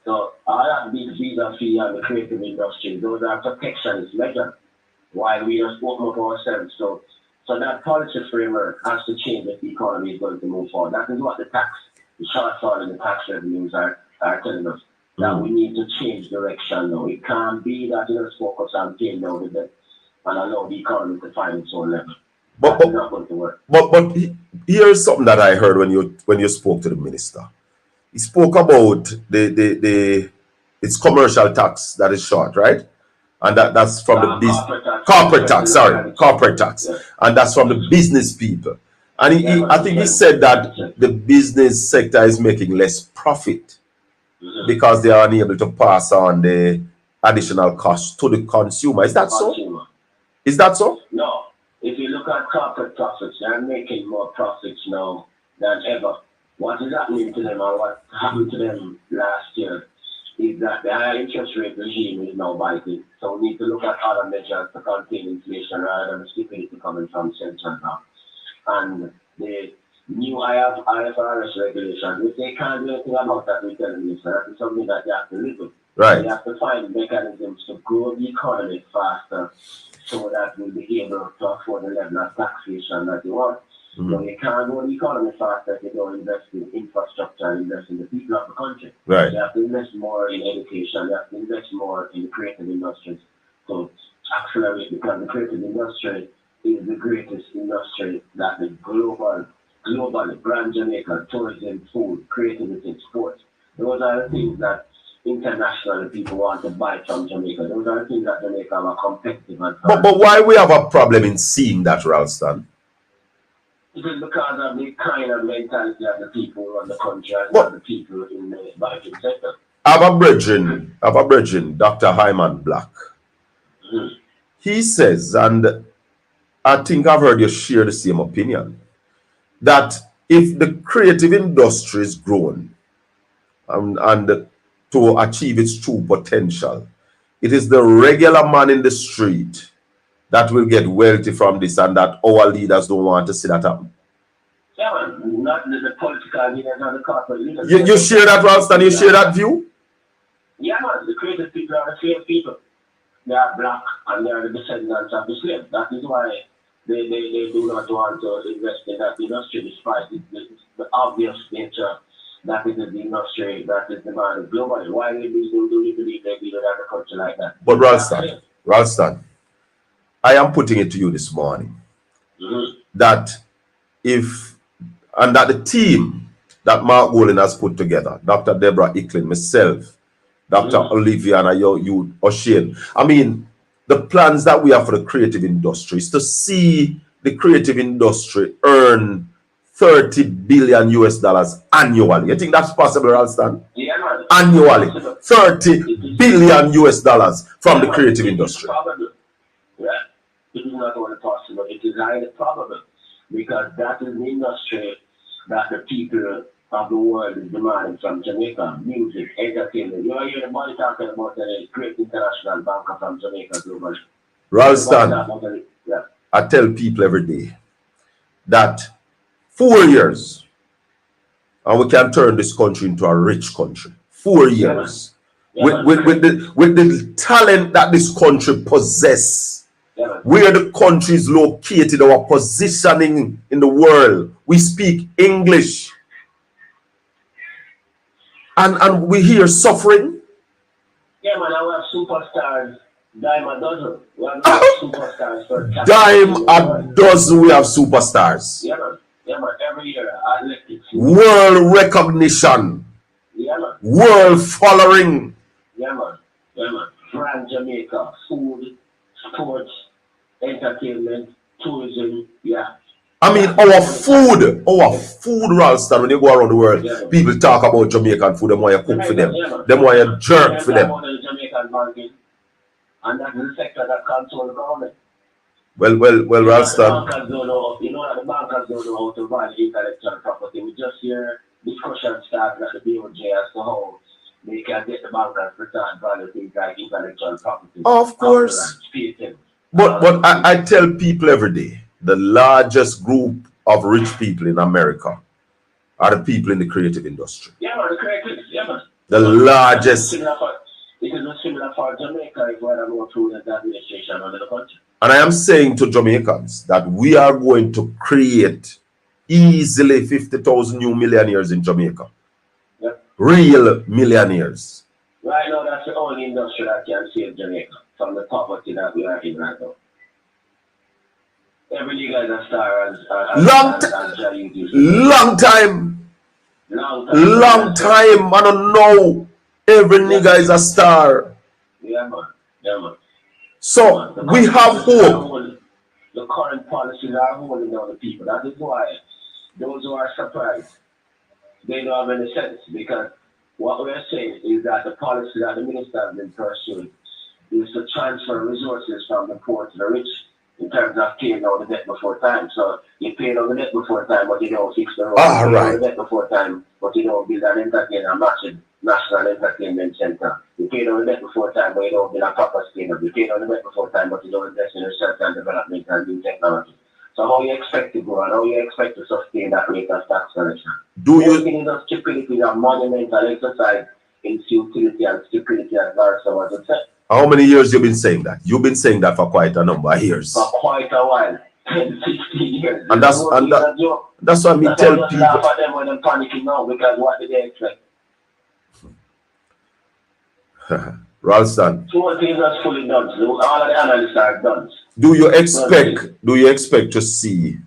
E: So all that big visa fee and the creative industry, those are protectionist measures while we just open up ourselves. So that policy framework has to change if the economy is going to move forward. That is what the shortfall in the tax revenues are telling us. That we need to change direction now. It can't be that you just focus on paying down the debt and allow the economy to find its own level. That's not going to work.
D: But here's something that I heard when you spoke to the minister. He spoke about it's commercial tax that is short, right? And that's from the business corporate tax, and that's from the business people. And I think he said that the business sector is making less profit because they are unable to pass on the additional cost to the consumer. Is that so? Is that so?
E: No. If you look at corporate profits, they're making more profits now than ever. What is happening to them, or what happened to them last year, is that the higher interest rate regime is now biting. So we need to look at other measures to contain inflation rather than the stupidity coming from central bank. And the new IFRS regulation, which they can't do anything about that, we tell them, that is something that they have to live with.
D: Right.
E: They have to find mechanisms to grow the economy faster so that we'll be able to afford the level of taxation that they want. So you can't grow the economy faster if you don't invest in infrastructure and invest in the people of the country.
D: Right.
E: You have to invest more in education, you have to invest more in the creative industries. So accelerate, because the creative industry is the greatest industry that is globally, brand Jamaica, tourism, food, creativity, sports. Those are the things that internationally people want to buy from Jamaica. Those are the things that Jamaica are competitive and
D: But why we have a problem in seeing that, Ralston?
E: it is because of the kind of mentality of the people around the country and of the people in the banking sector.
D: I have a brethren, Dr. Hyman Black. He says, and I think I've heard you share the same opinion, that if the creative industry is grown and to achieve its true potential, it is the regular man in the street that will get wealthy from this, and that our leaders don't want to see that happen.
E: Yeah, man, not the political leaders or the corporate leaders.
D: You share that, Ralston? You share that view?
E: Yeah, man, the creative people are the slave people. They are black and they are the descendants of the slaves. That is why they do not want to invest in that industry, despite the obvious nature that it is the industry that is demanded globally. Why do you believe they do that in a country like that?
D: But Ralston, I am putting it to you this morning that that the team that Mark Golden has put together, Dr. Deborah Icklin, myself, Dr. Olivia, and you, O'Shane. I mean, the plans that we have for the creative industry is to see the creative industry earn $30 billion annually. You think that's possible, Ralston?
E: Yeah, man.
D: Annually, $30 billion from the creative industry.
E: Yeah, it is not only possible, it is highly probable, because that is the industry that the people of the world is demanding from Jamaica. Music, entertainment. You hear the money talking about the great international banker from Jamaica globally.
D: Ralston,
E: yeah.
D: I tell people every day that 4 years and we can turn this country into a rich country. 4 years. With the talent that this country possesses, where the country is located, our positioning in the world, we speak English, and we hear suffering.
E: Yeah, man, I have superstars, dime a dozen. We have superstars for
D: dime a dozen, we have superstars.
E: Yeah, man. Yeah, man, every year,
D: world recognition.
E: Yeah, man.
D: World following.
E: Yeah, man. Yeah, man. Brand Jamaica, food, sports, entertainment, tourism, yeah.
D: I mean, our food, Ralston, when you go around the world, people talk about Jamaican food, them want you cook for them, them want you jerk for them.
E: Jamaican banking, and that's the sector that controls the government.
D: Well, Ralston.
E: You know that the bankers don't know how to value intellectual property. We just hear discussion starting at the BOJ as to how they can get the bankers to start value things like intellectual property.
D: Of course. But I tell people every day, the largest group of rich people in America are the people in the creative industry.
E: Yeah, man, the creative, yeah, man.
D: The largest.
E: It is not similar for Jamaica if we are going through the administration under the country.
D: And I am saying to Jamaicans that we are going to create easily 50,000 new millionaires in Jamaica.
E: Yeah.
D: Real millionaires.
E: Right now, that's the only industry that can save Jamaica from the poverty that we are in right now. Every nigga is a star
D: long time. I don't know. Every nigga is a star.
E: Yeah, man. Yeah, man.
D: So we have hope.
E: The current policies are holding down the people. That is why those who are surprised, they don't have any sense, because what we're saying is that the policy that the minister has been pursuing is to transfer resources from the poor to the rich in terms of paying down the debt before time. So you pay down the debt before time, but you don't fix the road. You pay down the debt before time, but you don't build an entertainment, a massive national entertainment center. You pay down the debt before time, but you don't build a proper stadium. You pay down the debt before time, but you don't invest in research and development and new technology. So how you expect to grow and how you expect to sustain that rate of tax collection? Everything is stupidity, a monumental exercise in futility and stupidity, as Larson was said.
D: How many years you been saying that? You've been saying that for quite a number of years.
E: For quite a while. 10, 15 years.
D: And that's why me
E: That's
D: tell
E: why I just
D: people.
E: laugh at them when they're panicking now because what did they expect?
D: Ralston,
E: So things are fully done. So all of the analysts are done.
D: do you expect to see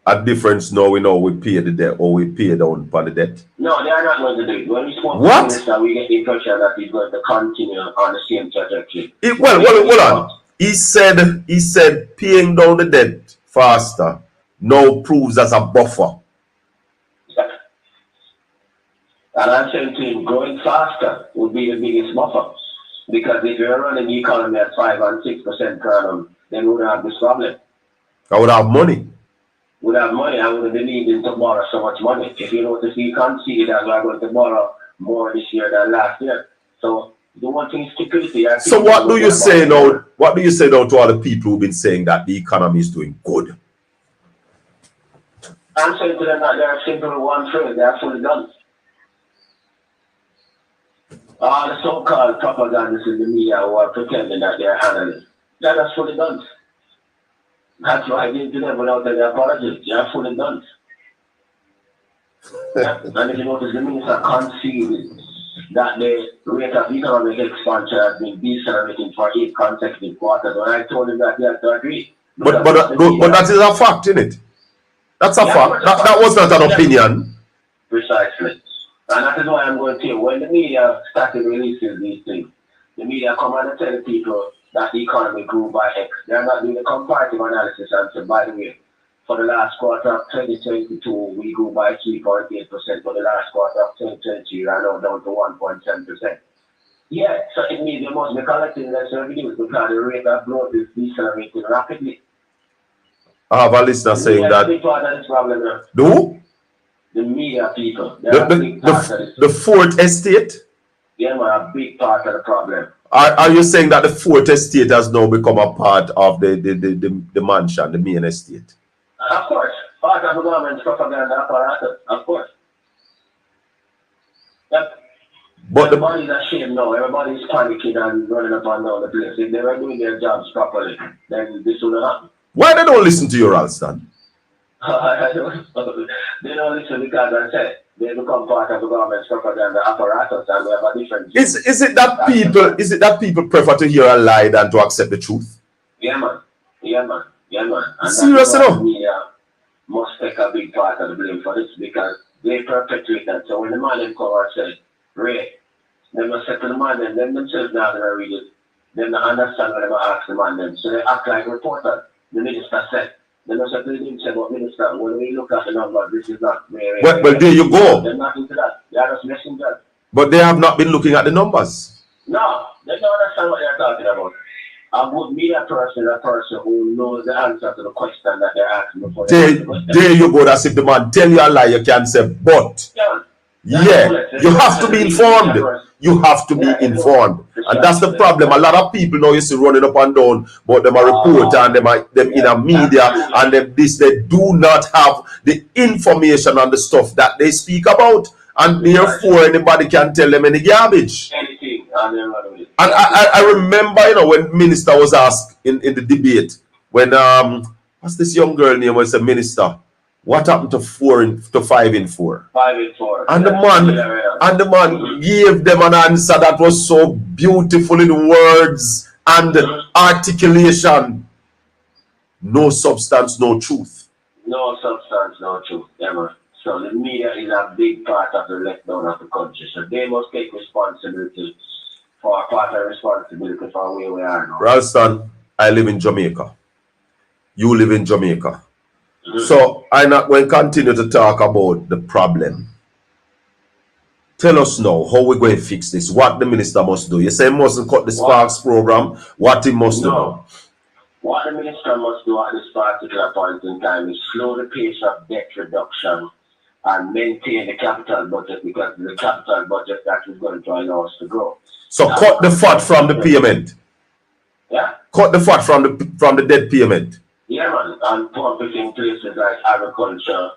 D: a difference now we pay the debt or we pay down for the debt?
E: No, they are not going to do it. When we spoke to
D: What?
E: the minister, we get the impression that he's going to continue on the same trajectory.
D: Hold on. He said paying down the debt faster now proves as a buffer.
E: And I'm saying to him, going faster would be the biggest buffer. Because if you're running the economy at 5 and 6% per annum, then we wouldn't have this problem.
D: I would have money.
E: Would have money, I wouldn't be needing to borrow so much money. If you notice, you can't see it as we're going to borrow more this year than last year. So the one thing is stupidity.
D: So what do you say now? What do you say now to all the people who've been saying that the economy is doing good?
E: I'm saying to them that they're simple one phrase, they're fully done. All the so-called propagandists in the media who are pretending that they're analysts, they're just fully done. That's why I did to them without any apology. They're fully done. Yeah. And if you notice, the minister conceded that the rate of economic expansion has been decelerating for 8 consecutive quarters. When I told him that, he had to agree.
D: But that is a fact, isn't it? That's a fact. That was not an opinion.
E: Precisely. And that is why I'm going to tell you, when the media started releasing these things, the media come and tell the people that the economy grew by X. They're not doing the comparative analysis and say, by the way, for the last quarter of 2022, we grew by 3.8%. For the last quarter of 2023, we are now down to 1.7%. Yeah, so it means they must be collecting less revenues because the rate of growth is decelerating rapidly.
D: I have a listener saying that.
E: Big part of this problem,
D: who?
E: The media people.
D: The fourth estate?
E: Yeah, man, a big part of the problem.
D: Are you saying that the fourth estate has now become a part of the mansion, the main estate?
E: Of course. Part of the government's propaganda apparatus, of course. Yep.
D: But
E: everybody's ashamed now. Everybody's panicking and running up and down the place. If they were doing their jobs properly, then this wouldn't happen.
D: Why they don't listen to you, Ralston?
E: They don't listen because I said they become part of the government's propaganda apparatus and we have a different.
D: Is it that people prefer to hear a lie than to accept the truth?
E: Yeah, man. And
D: seriously,
E: the media must take a big part of the blame for this because they perpetuate that. So when the man come and say, Ray, they must say to the man them themselves not going to read it. They don't understand what they ask the man them. So they act like reporters. The minister said. They must have didn't say about minister. When we look at the numbers, this is not very.
D: Well, there you go.
E: They're not into that. They are just messing that.
D: But they have not been looking at the numbers.
E: No, they don't understand what they're talking about. A good media person is a person who knows the answer to the question that they're asking before
D: there you go. That's if the man tell you a lie, you can say, but. Yeah, you have to be informed. You have to be informed. And that's the problem. A lot of people now you see running up and down, but them a reporter and them in a media and them this, they do not have the information on the stuff that they speak about. And therefore anybody can tell them any garbage.
E: Anything.
D: And I remember, when minister was asked in the debate, when what's this young girl name was a minister? What happened to 5 in 4?
E: 5 in 4.
D: And the man gave them an answer that was so beautiful in words and articulation. No substance, no truth.
E: No substance, no truth. Ever. So the media is a big part of the letdown of the country. So they must take responsibility for where we are now.
D: Ralston, I live in Jamaica. You live in Jamaica. So I'm not going to continue to talk about the problem. Tell us now how we're going to fix this. What the minister must do. You say he mustn't cut the Sparks program. What he must do now?
E: What the minister must do at this particular point in time is slow the pace of debt reduction and maintain the capital budget because it's the capital budget that is going to allow us to grow.
D: So cut the fat from the payment.
E: Yeah.
D: Cut the fat from the debt payment.
E: Yeah, man, and pump it in places like agriculture,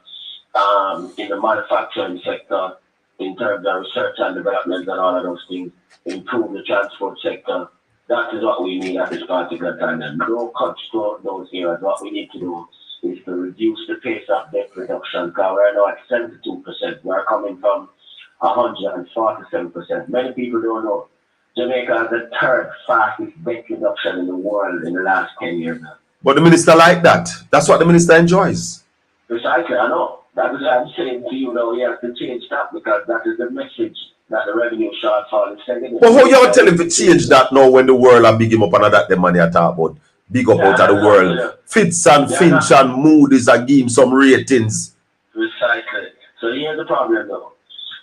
E: in the manufacturing sector, in terms of research and development and all of those things, improve the transport sector, That is what we need at this particular time. And no cuts to those areas. What we need to do is to reduce the pace of debt reduction. Because we're now at 72%. We're coming from 147%. Many people don't know. Jamaica is the third fastest debt reduction in the world in the last 10 years now.
D: But the minister like that. That's what the minister enjoys.
E: Precisely, I know. That is what I'm saying to you now. We have to change that because that is the message that the revenue shortfall is sending.
D: But how you tell him to change that now when the world are big him up and that the money I talk about? Big up out of the world. Fitz and Finch and Moody's are give him some ratings.
E: Precisely. So here's the problem though.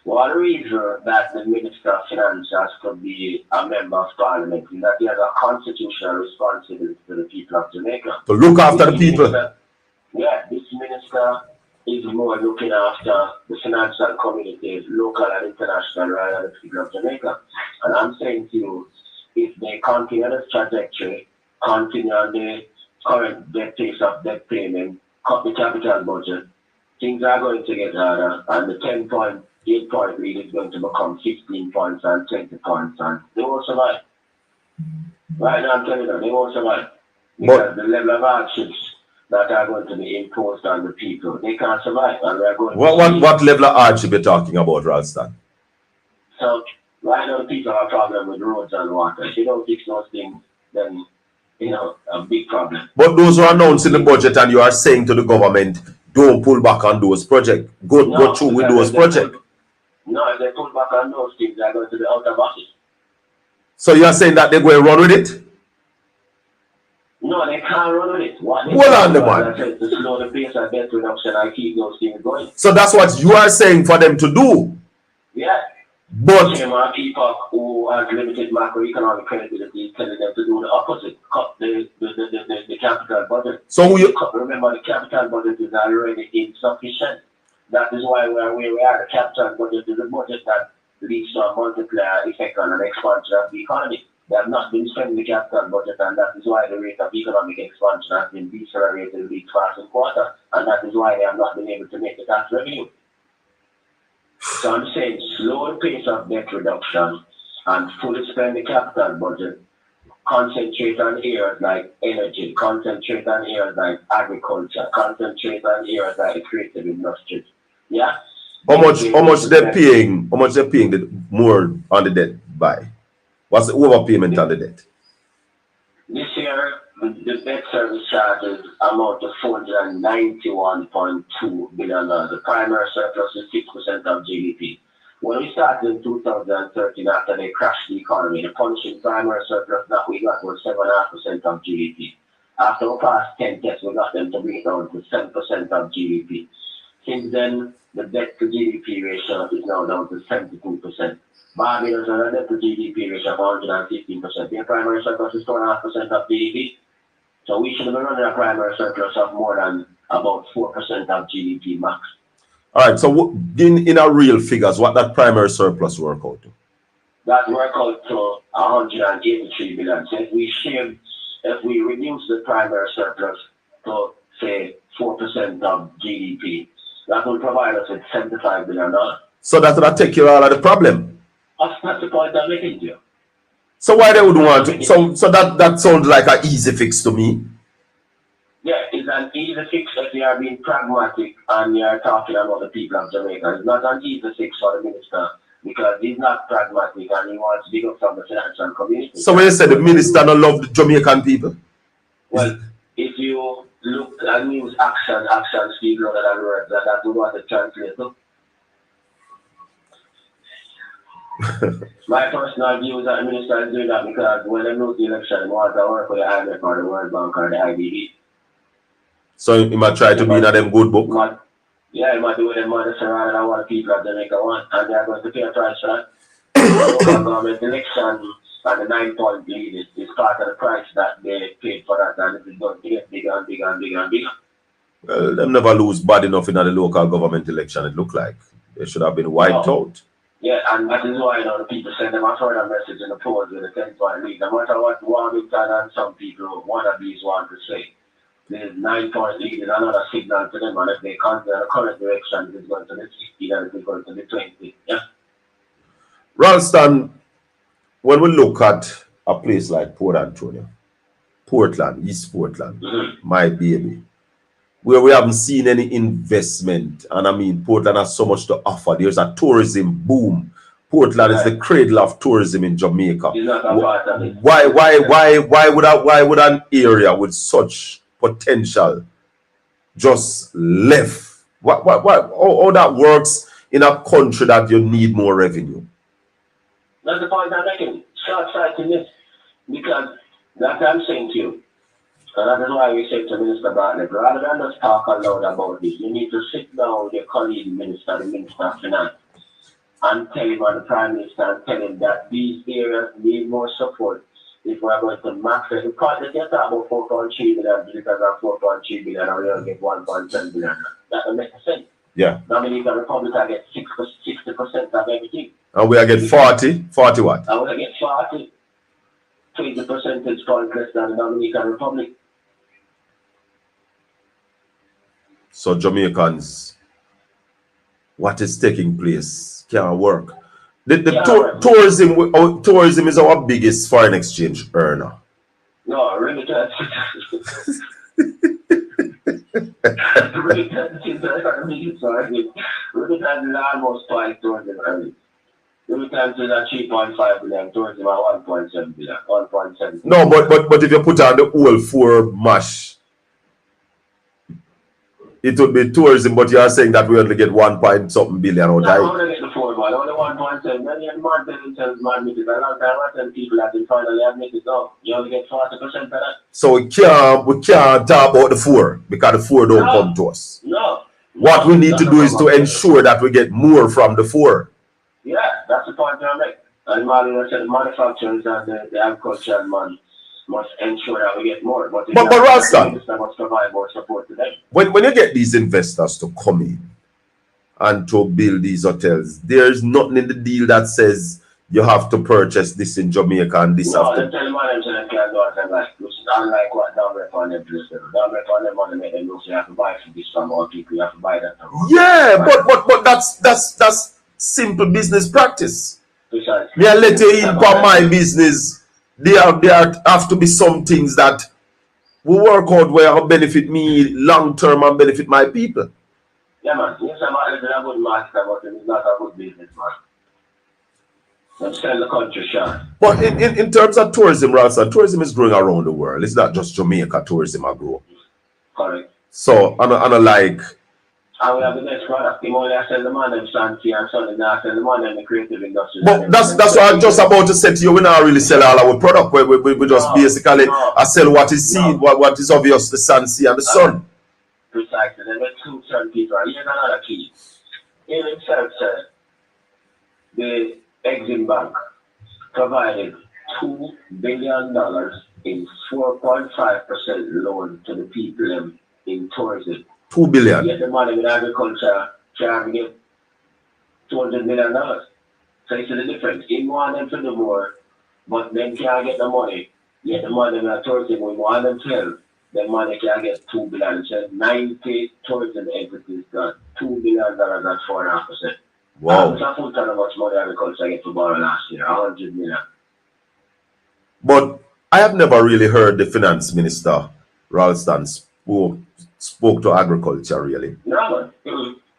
E: One reason that the Minister of Finance has to be a member of Parliament is that he has a constitutional responsibility to the people of Jamaica.
D: To look after the people.
E: This minister is more looking after the financial communities, local and international, rather than the people of Jamaica. And I'm saying to you, if they continue this trajectory, continue on the current debt pace of debt payment, cut the capital budget, things are going to get harder, and the 10.8 lead is going to become 15 points and 20 points, and they won't survive. Right now, I'm telling you, they won't survive. Because the level of hardships that are going to be imposed on the people, they can't survive. And we're going
D: what level of hardship are you talking about, Ralston?
E: So, right now, the people have a problem with roads and water. If you don't fix those things, then, a big problem.
D: But those who are announced in the budget and you are saying to the government, don't pull back on those projects. Go through with those projects.
E: No, if they pull back on those things, they're going to be out of office.
D: So you are saying that they're going to run with it?
E: No, they can't run with it. What
D: Hold on, the man.
E: I said, to slow the pace of debt reduction and keep those things going.
D: So that's what you are saying for them to do?
E: Yeah.
D: But
E: same people who have limited macroeconomic credibility telling them to do the opposite, cut the capital budget.
D: So
E: remember, the capital budget is already insufficient. That is why we are where we are. The capital budget is a budget that leads to a multiplier effect on an expansion of the economy. They have not been spending the capital budget, and that is why the rate of economic expansion has been decelerated week past quarter, and that is why they have not been able to make the tax revenue. So I'm saying slow the pace of debt reduction and fully spend the capital budget. Concentrate on areas like energy, concentrate on areas like agriculture, concentrate on areas like creative industries. Yeah.
D: How much they're paying more on the debt by? What's the overpayment on the debt?
E: This year, the debt service charges amount to $491.2 billion. The primary surplus is 6% of GDP. When we started in 2013, after they crashed the economy, the punishing primary surplus that we got was 7.5% of GDP. After the past 10 tests, we got them to bring it down to 7% of GDP. Since then, the debt to GDP ratio is now down to 72%. Barbados has a debt to GDP ratio of 115%. Their primary surplus is 2.5% of GDP. So we should be running a primary surplus of more than about 4% of GDP max.
D: All right, so in our real figures, what that primary surplus work out to?
E: That work out to 183 billion. So if we reduce the primary surplus to, say, 4% of GDP, that will provide us with $75 billion.
D: So that will take care of all of the problem?
E: That's the point I'm making to you.
D: So why they would want to? So that sounds like an easy fix to me.
E: Yeah, it's an easy fix if you are being pragmatic and you are talking about the people of Jamaica. It's not an easy fix for the minister because he's not pragmatic and he wants big up from the financial community.
D: So when you say the minister don't love the Jamaican people?
E: Well, if you look and use action speak louder than words, that would want to translate to. My personal view is that the minister is doing that because when they lose the election, he wants to work with the IMF or the World Bank or the IDB.
D: So he might try to be in them good book?
E: He might do with them money rather than what the people of Jamaica want, and they are going to pay a price for that. The local government election and the 9-point lead is part of the price that they paid for that, and it is going to get bigger and bigger and bigger and bigger.
D: Well, them never lose bad enough in the local government election, it look like. They should have been wiped out.
E: Yeah, and that is why the people send them a further message in the polls with the 10-point lead. No matter what Warmington and some people, wannabes want to say, the 9-point lead is another signal to them, and if they continue the current direction, it is going to be 50 and it is going to be 20. Yeah.
D: Ralston, when we look at a place like Port Antonio, Portland, East Portland, my baby, where we haven't seen any investment. And I mean, Portland has so much to offer. There's a tourism boom. Portland is the cradle of tourism in Jamaica. Why would an area with such potential just left? How that works in a country that you need more revenue?
E: That's the point I'm making. Short-sighted this, because that's what I'm saying to you. And that is why we say to Minister Bartlett, rather than just talk aloud about this, you need to sit down with your colleague minister, the Minister of Finance, and tell him, or the Prime Minister, and tell him that these areas need more support if we're going to max it. Because they get about 4.3 billion because of 4.3 billion, and we only get 1.7 billion. That doesn't make sense.
D: Yeah.
E: Dominican Republic, I get 60% of everything.
D: And we get 40 what?
E: And we get 40, 20 percentage points less than the Dominican Republic.
D: So Jamaicans, what is taking place can't work. Tourism is our biggest foreign exchange earner.
E: No, remittance. Remittance is almost twice tourism earnings. Remittance is at 3.5 billion, tourism at 1.7 billion, 1.7.
D: No, but if you put on the whole four mash, it would be tourism, but you are saying that we only get 1.something billion out of it.
E: I only get the 4 billion, only 1.7 million. Man tells man it is a long time. I tell people that they finally admit it now. You only get 40% of that.
D: So we can't talk about the 4 because the 4 don't come to us.
E: No.
D: What we need to do is to ensure that we get more from the 4.
E: Yeah, that's the point I make. And the manufacturers and the agriculture man must ensure that we get more. But
D: Ralston,
E: must provide more support to them.
D: When you get these investors to come in and to build these hotels, there's nothing in the deal that says you have to purchase this in Jamaica and this
E: no,
D: after.
E: They tell them they can't go out and which is unlike what down on them place. Down on them money make them know so you have to buy from this from all people, you have to buy that from all.
D: Yeah, but that's simple business practice.
E: Precisely.
D: Me I let you in for my business. There have to be some things that we work out where will benefit me long term and benefit my people.
E: Yeah, man. Yes, I'm a good master, but it's not a good business, man. Let's sell the country, shot.
D: But in terms of tourism, Ralston, tourism is growing around the world. It's not just Jamaica tourism are growing.
E: Correct.
D: So, and like.
E: And we have the next product. You only sell the man and fancy and something, now sell the man in the creative industry.
D: But that's what I'm just about to say to you. We not really sell all our product. We just basically sell what is seen, what is obvious, the sun, sea, and the sun.
E: Precisely. There were 2 certain people. Here's another key. In itself, sir, the Exim Bank provided $2 billion in 4.5% loan to the people in tourism. 2 billion. Get the money with agriculture, trying to get $200 million. So you see the difference. You want them to do more, but then can't get the money. Get the money with tourism. We want them to the money can get $2 billion. So 90 tourism entities got $2 billion at 4.5%.
D: Wow.
E: It's a full ton of much money agriculture get to borrow last year, 100 million.
D: But I have never really heard the finance minister, Ralston, spoke to agriculture really.
E: No, man.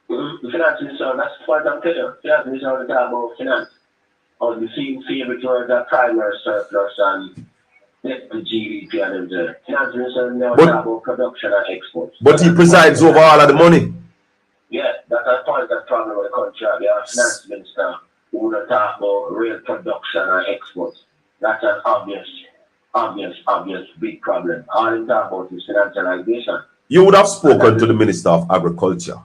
E: The finance minister, that's what I'm telling you. The finance minister only talk about finance. On the favorite towards the primary surplus and the GDP and the finance minister never talk about production and exports.
D: But he presides over all of the money.
E: Yeah, that's a part of the problem with the country. We have a finance minister who don't talk about real production and exports. That's an obvious big problem. All he talk about is financialization.
D: You would have spoken to the Minister of Agriculture.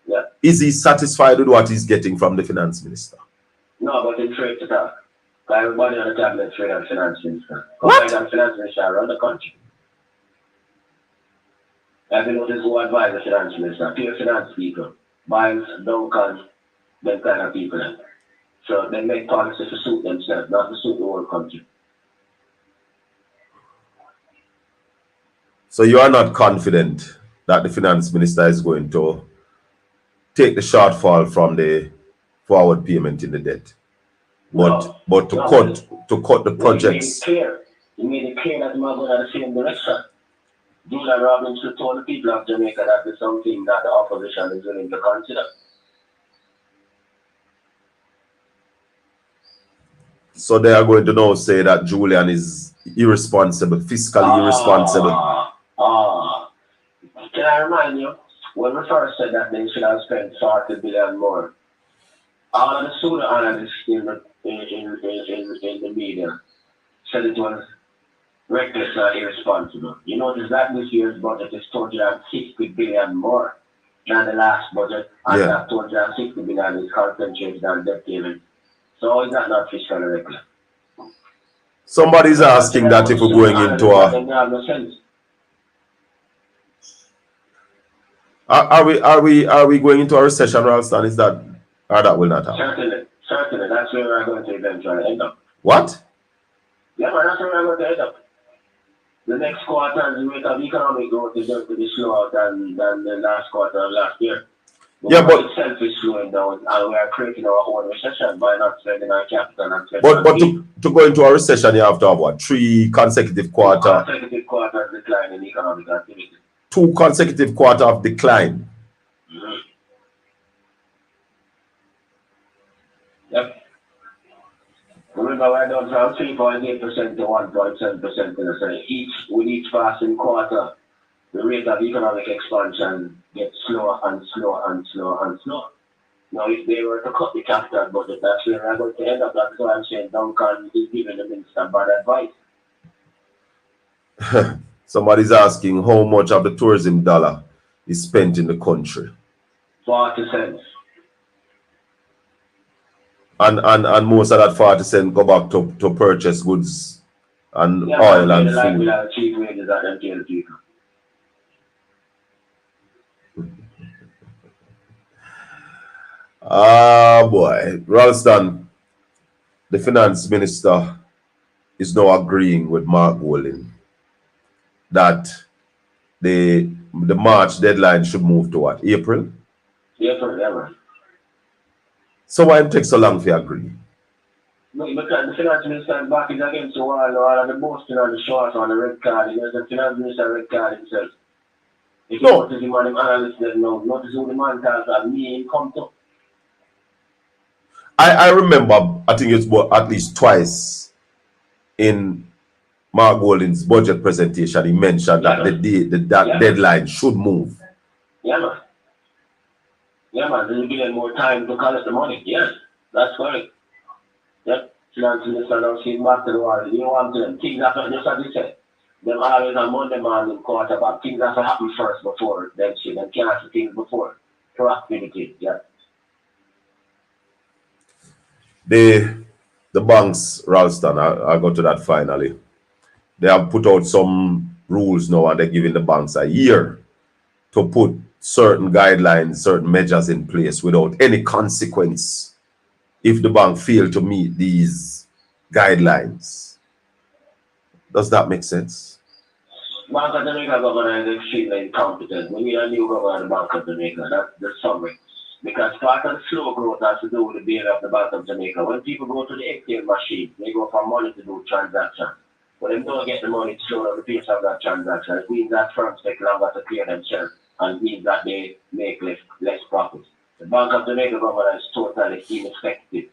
E: Yeah.
D: Is he satisfied with what he's getting from the finance minister?
E: No, but he's afraid to talk. Everybody on the cabinet is afraid of the finance minister.
D: What?
E: The finance minister around the country. Have you noticed who advise the finance minister? Pure finance people. Biles, Duncan, them kind of people. So they make policies to suit themselves, not to suit the whole country.
D: So you are not confident that the finance minister is going to take the shortfall from the forward payment in the debt? But to cut the projects.
E: You made it clear that we're going in the same direction. Julia Robbins told the people of Jamaica that is something that the opposition is willing to consider.
D: So they are going to now say that Julian is irresponsible, fiscally irresponsible.
E: Can I remind you, when we first said that they should have spent 40 billion more, all of the pseudo analysts in the media said it was reckless and irresponsible. You notice that this year's budget is 260 billion more than the last budget, and that 260 billion is concentrated on debt payment. So is that not fiscally reckless?
D: Somebody's asking that if we're going into are we going into a recession, Ralston? Is that or that will not happen?
E: Certainly. That's where we're going to eventually end up.
D: What?
E: Yeah, but that's where we're going to end up. The next quarter, the rate of economic growth is going to be slower than the last quarter of last year. But itself is slowing down, and we are creating our own recession by not spending our capital and spending.
D: But to go into a recession, you have to have what? 3 consecutive quarters.
E: 2 consecutive quarters decline in economic activity.
D: 2 consecutive quarters of decline.
E: Mm-hmm. Yep. Remember, we're down from 3.8% to 1.7% in a second. With each passing quarter, the rate of economic expansion gets slower and slower and slower and slower. Now, if they were to cut the capital budget, that's where we're going to end up. That's why I'm saying Duncan is giving the minister bad advice.
D: Somebody's asking how much of the tourism dollar is spent in the country.
E: 40 cents.
D: And most of that 40 cents go back to purchase goods and oil and food.
E: We have cheap wages at them to people.
D: Boy, Ralston, the finance minister is now agreeing with Mark Golding that the March deadline should move to what? April?
E: April, yeah.
D: So why it takes so long to agree?
E: No, because the finance minister is back against the wall, all of the boasting on the shorts on the red card. There's the finance minister red card himself. If you notice him on the analyst, then no. Notice who the man tells that me come to.
D: I remember, I think it's at least twice in Mark Golding's budget presentation, he mentioned that the deadline should move.
E: Yeah, man. Yeah, man. They'll give them more time to collect the money. Yes, that's correct. Yep. Finance minister now seeing back to the wall. You know what I'm saying? Things have to, just as you said, them always on Monday morning quarterback. Things have to happen first before them shit. Them can't see things before. Proactivity, yeah.
D: The banks, Ralston, I got to that finally. They have put out some rules now and they're giving the banks a year to put certain guidelines, certain measures in place without any consequence if the bank fail to meet these guidelines. Does that make sense?
E: Bank of Jamaica governor is extremely incompetent. We need a new governor of the Bank of Jamaica. That's the summary. Because part of the slow growth has to do with the behavior of the Bank of Jamaica. When people go to the ATM machine, they go for money to do transactions. But they don't get the money to show up the pace of that transaction. It means that firms take longer to clear themselves and means that they make less profits. The Bank of Jamaica governor is totally ineffective.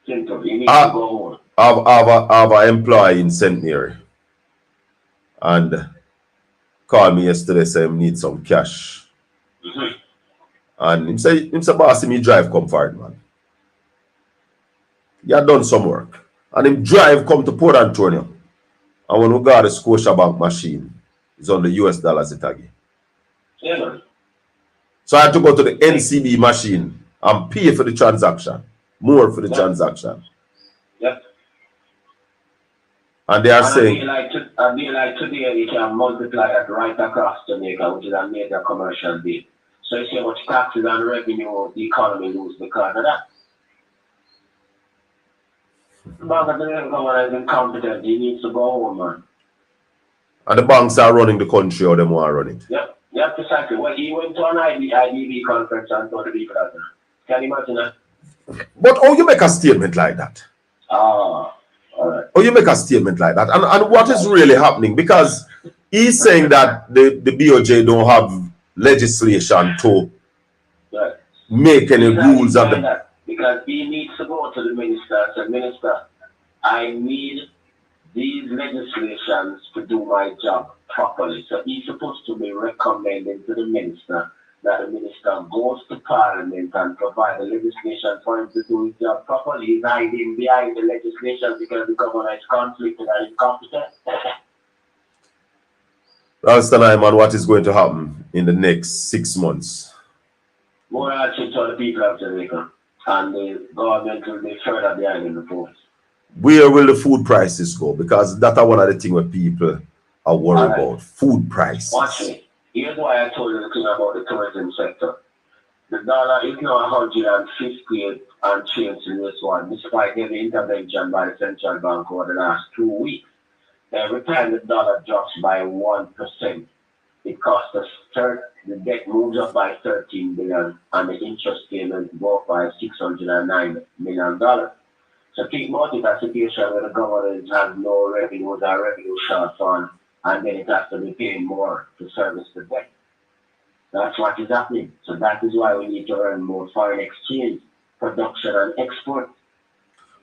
E: Simple. You need to go home.
D: I have an employee in St. Mary and called me yesterday saying he needs some cash. And him say boss, me drive come for it, man. He had done some work. And him drive come to Port Antonio. And when we got the Scotiabank machine, it's on the US dollars it again.
E: Yeah, man.
D: So I had to go to the NCB machine and pay for the transaction. More for the transaction.
E: Yep.
D: And they are saying
E: a day like today, you can multiply that right across Jamaica, which is a major commercial deal. So you see how much taxes and revenue the economy lose because of that. The Bank of Jamaica government is incompetent. He needs to go home, man.
D: And the banks are running the country or them want to run it.
E: Yep, exactly. Well, he went to an IDB conference and told the people that. Can you imagine that?
D: But how you make a statement like that?
E: All right.
D: How you make a statement like that? And what is really happening? Because he's saying that the BOJ don't have legislation to
E: Right.
D: make any rules on the.
E: That because he needs to go to the minister and say, Minister, I need these legislations to do my job properly. So he's supposed to be recommending to the minister that the minister goes to Parliament and provide the legislation for him to do his job properly. He's hiding behind the legislation because the governor is conflicted and incompetent.
D: Understand, man, what is going to happen in the next 6 months?
E: More hardship to the people of Jamaica, and the government will be further behind in the polls.
D: Where will the food prices go? Because that's one of the things where people are worried about. Food prices.
E: Watch me. Here's why I told you the thing about the tourism sector. The dollar is now 158 and change in this one, despite every intervention by the central bank over the last 2 weeks. Every time the dollar drops by 1%, it costs us the debt moves up by 13 billion and the interest payments go up by $609 million. So think about it, a situation where the government has no revenues or revenue shortfall, and then it has to be paying more to service the debt. That's what is happening. So that is why we need to earn more foreign exchange, production and export.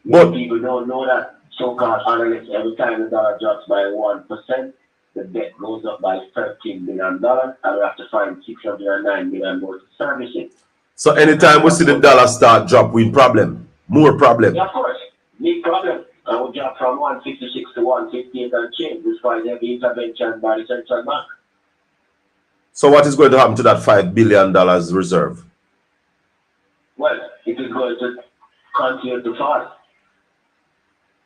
E: But people don't know that. So-called analysts, every time the dollar drops by 1%, the debt goes up by $13 billion, and we have to find $609 million more to service it. So
D: anytime we see the dollar start drop, we problem. More problem.
E: Yeah, of course. Big problem. And we drop from 156 to 158 and change, despite every intervention by the central bank.
D: So what is going to happen to that $5 billion reserve?
E: Well, it is going to continue to fall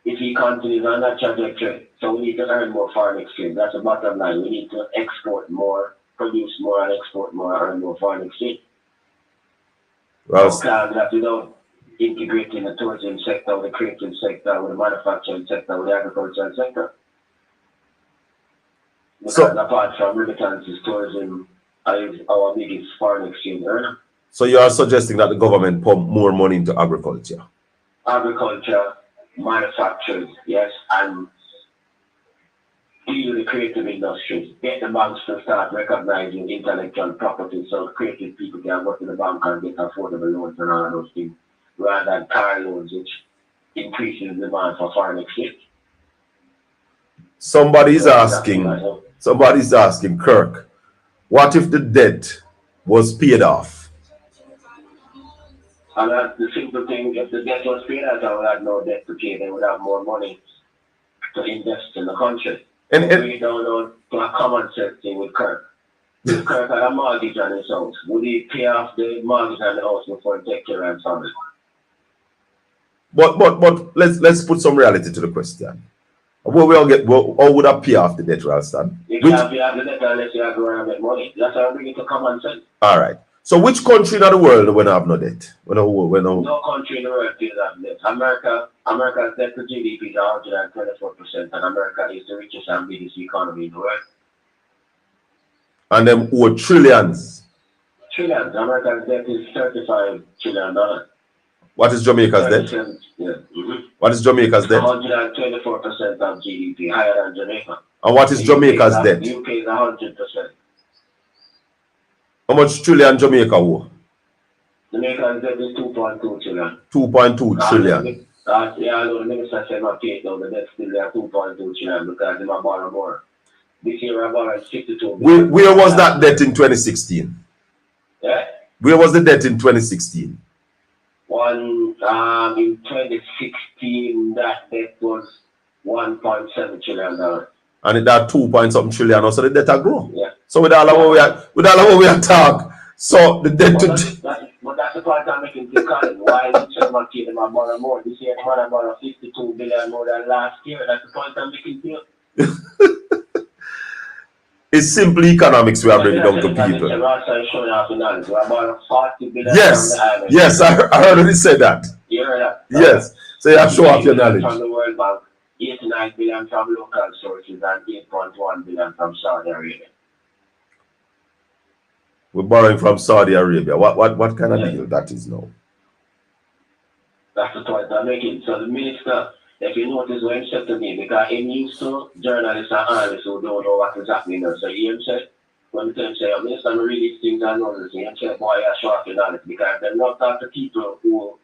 E: if he continues on that trajectory. So we need to earn more foreign exchange. That's the bottom line. We need to export more, produce more, and export more, earn more foreign exchange.
D: Well,
E: that we don't integrate in the tourism sector, with the creative sector, with the manufacturing sector, with the agricultural sector. Because apart from remittances, tourism is our biggest foreign exchange earner.
D: So you are suggesting that the government pump more money into agriculture?
E: Agriculture, manufacturing, yes, and deal with the creative industries. Get the banks to start recognizing intellectual property so creative people can go to the bank and get affordable loans and all those things, rather than car loans, which increases the demand for foreign exchange.
D: Somebody's asking, Kirk, what if the debt was paid off?
E: And that's the simple thing, if the debt was paid off, I would have no debt to pay. They would have more money to invest in the country. And we don't know to a common sense thing with Kirk. If Kirk had a mortgage on his house, would he pay off the mortgage on the house before he take care of his family?
D: But let's put some reality to the question. How would I pay off the debt, Ralston?
E: You can't pay off the debt unless you have to earn that money. That's how I bring it to common sense.
D: All right. So which country in the world will have no debt?
E: No country in the world pays have debt. America's debt to GDP is 124%, and America is the richest and biggest economy in the world.
D: And them owe trillions.
E: Trillions. America's debt is $35 trillion.
D: What is Jamaica's debt?
E: Yeah.
D: What is Jamaica's debt?
E: 124% of GDP, higher than Jamaica.
D: And what is Jamaica's debt?
E: UK is 100%.
D: How much trillion Jamaica owe?
E: Jamaica's debt is 2.2 trillion.
D: 2.2 trillion.
E: Yeah, the minister said my pay down, the debt still there 2.2 trillion because they might borrow more. This year I borrowed 62 billion.
D: Where was that debt in 2016?
E: Yeah?
D: Where was the debt in 2016?
E: In 2016, that debt was $1.7 trillion.
D: And it had 2-point-something trillion, also the debt grow.
E: Yeah.
D: So with all of what we are talk, so the debt
E: but that's the point I'm making to Colin. Why is it not pay them borrow more? This year they borrow 52 billion more than last year. That's the point I'm making to you.
D: It's simply economics we are bringing down to people. Yes, I heard you say that.
E: You heard that?
D: Yes, so you have to show off your knowledge.
E: From the World Bank, 89 billion from local sources and 8.1 billion from Saudi Arabia.
D: We're borrowing from Saudi Arabia. What kind of deal that is now?
E: That's the point I'm making. So the minister, if you notice what he said to me, because he used to journalists and analysts who don't know what is happening now. So he said, when he say, Minister, I read these things and know this, he said, boy, you're shocking on it, because they're not talk to people who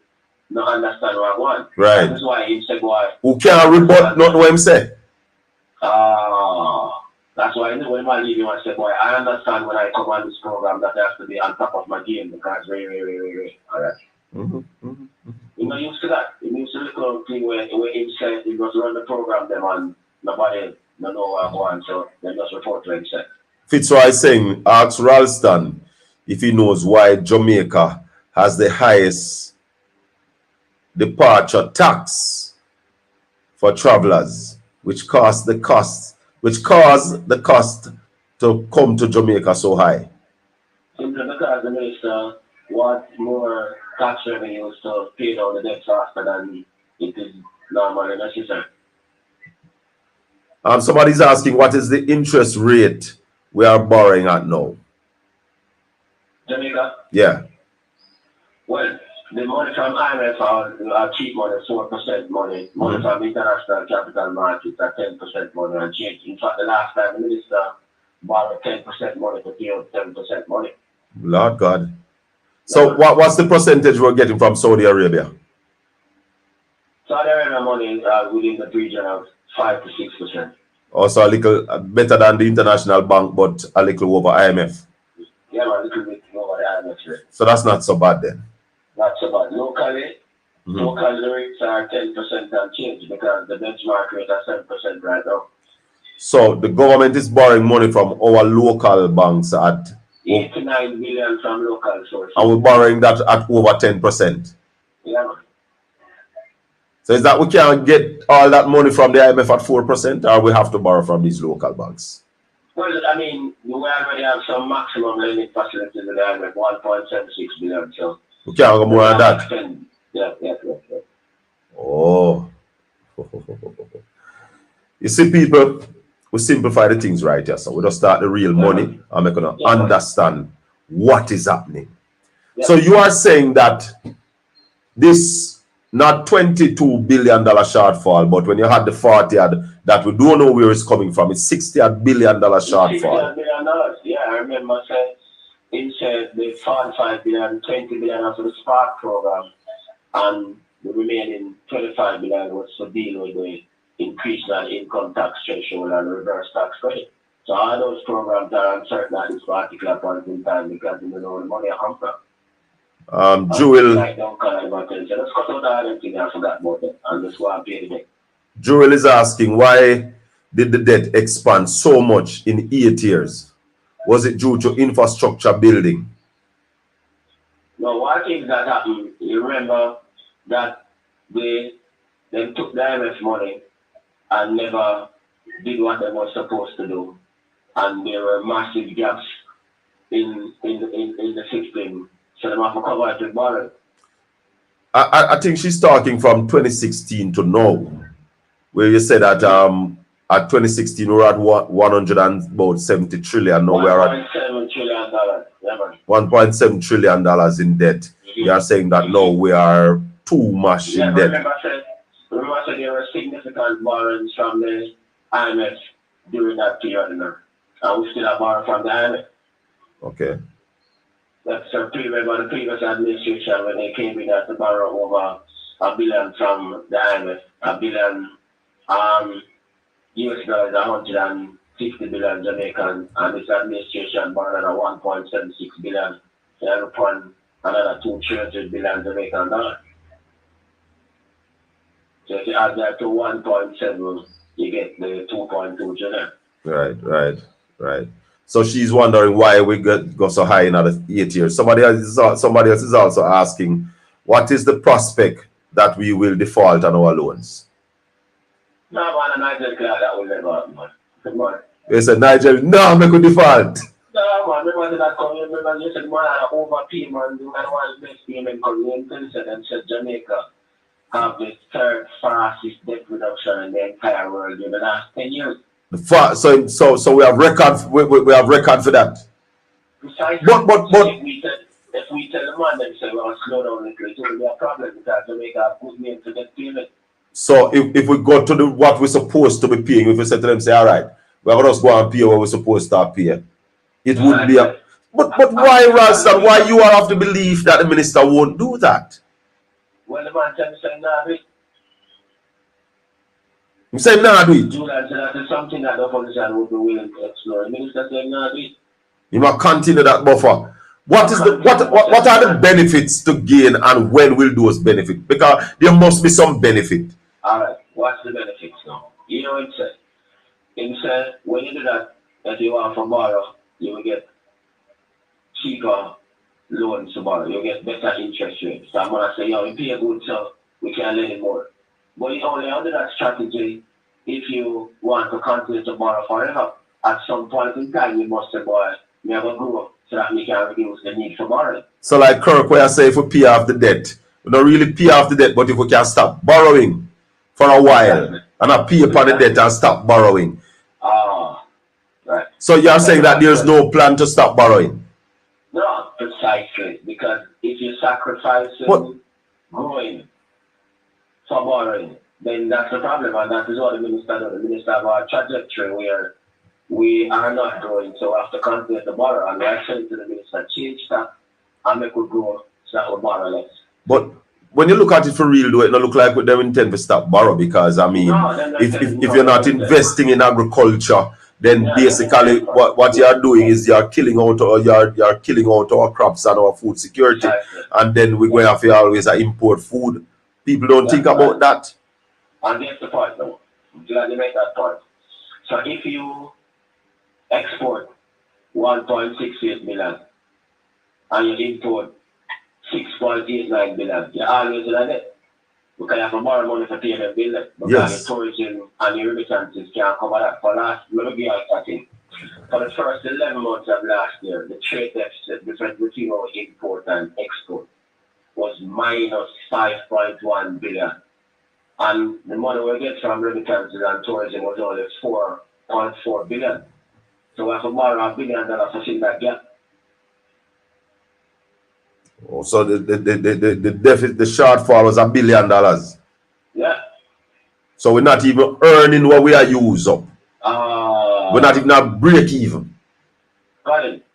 E: don't understand what I want.
D: Right.
E: That's why he said, boy.
D: Who can't rebut not what him say?
E: That's why when I leave you, I say, boy, I understand when I come on this program that I have to be on top of my game, because very, all right. You know, used to that. It used to little thing where he said he was run the program them and nobody don't know what I want, so they just report what he said.
D: Fitzroy saying, ask Ralston if he knows why Jamaica has the highest departure tax for travelers, which cause the cost to come to Jamaica so high.
E: Simply because the minister wants more tax revenues to pay down the debt faster than it is normally necessary.
D: Somebody's asking, what is the interest rate we are borrowing at now?
E: Jamaica?
D: Yeah.
E: Well, the money from IMF are cheap money, 4% money. Money from international capital markets are 10% money and change. In fact, the last time the minister borrowed 10% money to pay out 10% money.
D: Lord God. So what's the percentage we're getting from Saudi Arabia?
E: Saudi Arabia money is within the region of 5 to 6%.
D: Also a little better than the international bank, but a little over IMF.
E: Yeah, man, a little bit over the IMF rate.
D: So that's not so bad then.
E: Not so bad. Locally, local rates are 10% and change because the benchmark rate is 7% right now.
D: So the government is borrowing money from our local banks at
E: 8 to 9 billion from local sources.
D: And we're borrowing that at over 10%.
E: Yeah, man.
D: So is that we can't get all that money from the IMF at 4%, or we have to borrow from these local banks?
E: Well, I mean, we already have some maximum lending facilities in the IMF, 1.76 billion. So
D: We can't go more than that.
E: Yeah.
D: Oh. You see, people, we simplify the things right here. So we just start the real money and we're going to understand what is happening.
E: Yeah.
D: So you are saying that this not $22 billion shortfall, but when you had the 40 that we don't know where it's coming from, it's $60 billion shortfall.
E: $60 billion. Yeah, I remember saying he said the 45 billion, 20 billion after the Spark program, and the remaining 25 billion was to deal with the increase in income tax threshold and reverse tax credit. So all those programs are uncertain at this particular point in time because we don't know where the money comes from.
D: Jewel is asking, why did the debt expand so much in 8 years? Was it due to infrastructure building?
E: No, one thing that happened, you remember that they took the IMF money and never did what they were supposed to do. And there were massive gaps in the system. So they have to cover it with borrowing.
D: I think she's talking from 2016 to now, where you said that at 2016 we were at 170 trillion. Now we're at
E: $1.7 trillion. Yeah, man.
D: $1.7 trillion in debt. You are saying that now we are too much in debt.
E: Remember I said there were significant borrowings from the IMF during that period, and we still have borrowed from the IMF.
D: Okay.
E: That's remember the previous administration when they came in to borrow over $1 billion from the IMF, $1 billion US dollars, 150 billion Jamaican, and this administration borrowed a 1.76 billion, upon another 200 billion Jamaican dollars. So if you add that to 1.7, you get the 2.2 trillion.
D: Right. So she's wondering why we go so high in another 8 years. Somebody else is also asking, what is the prospect that we will default on our loans?
E: No, man, and Nigel Clark, that will never happen, man. Come on.
D: They said, Nigel, no, we could default.
E: No, man, remember that coming, remember you said, man, I overpay, man, and one best payment coming in, and said Jamaica have the third fastest debt reduction in the entire world in the last 10 years. So we have record. We have record for that. Precisely.
D: But
E: if we tell the man them say we're going to slow down a little, it will be a problem because they make a good name to get payment.
D: So if we go to the what we're supposed to be paying, if we say to them, say, all right, we're gonna just go and pay what we're supposed to pay, it wouldn't be a but why, Ralston, why you are of the belief that the minister won't do that?
E: Well, the man tell me say, nah, wait.
D: You say nah do it.
E: Do that, so that is something that the politician would be willing to explore. The minister said, nah, do it.
D: You must continue that buffer. What is the what are the benefits to gain and when will those benefits? Because there must be some benefit.
E: Alright, what's the benefits now? You know what it said? It said, when you do that, that you want to borrow, you will get cheaper loans to borrow. You'll get better interest rates. So I'm going to say, yo, we pay good, so we can lend it more. But you only under that strategy if you want to continue to borrow forever. At some point in time, you must say, boy, we have a grow so that we can reduce the need for borrowing.
D: So like Kirk, where I say if we pay off the debt, we don't really pay off the debt, but if we can stop borrowing for a while and I pay upon the debt and stop borrowing.
E: Right.
D: So you're saying that there's no plan to stop borrowing?
E: No, precisely. Because if you sacrifice growing for borrowing, then that's the problem. And that is what the minister does. The minister have a trajectory where we are not growing, so we have to continue to borrow. And we are saying to the minister, change that and make it grow so that we borrow less.
D: But when you look at it for real, though, it don't look like we don't intend to stop borrow because, I mean, if you're not investing in agriculture, then basically what you are doing is you're killing out our crops and our food security, and then we're going to have to always import food. People don't think about that.
E: And that's the point, though. I'm glad you make that point. So if you export 1.68 million and you import 6.89 billion, you're always in a debt. Because you have to borrow money for paying the bill. Because the tourism and the remittances can't cover that. For the first 11 months of last year, the trade deficit between our import and export was minus 5.1 billion. And the money we get from remittances and tourism was only 4.4 billion. So we have to borrow $1 billion to fill that gap.
D: Oh, so the deficit, the shortfall was $1 billion.
E: Yeah.
D: So we're not even earning what we are used up. We're not even at break even.
E: Got it.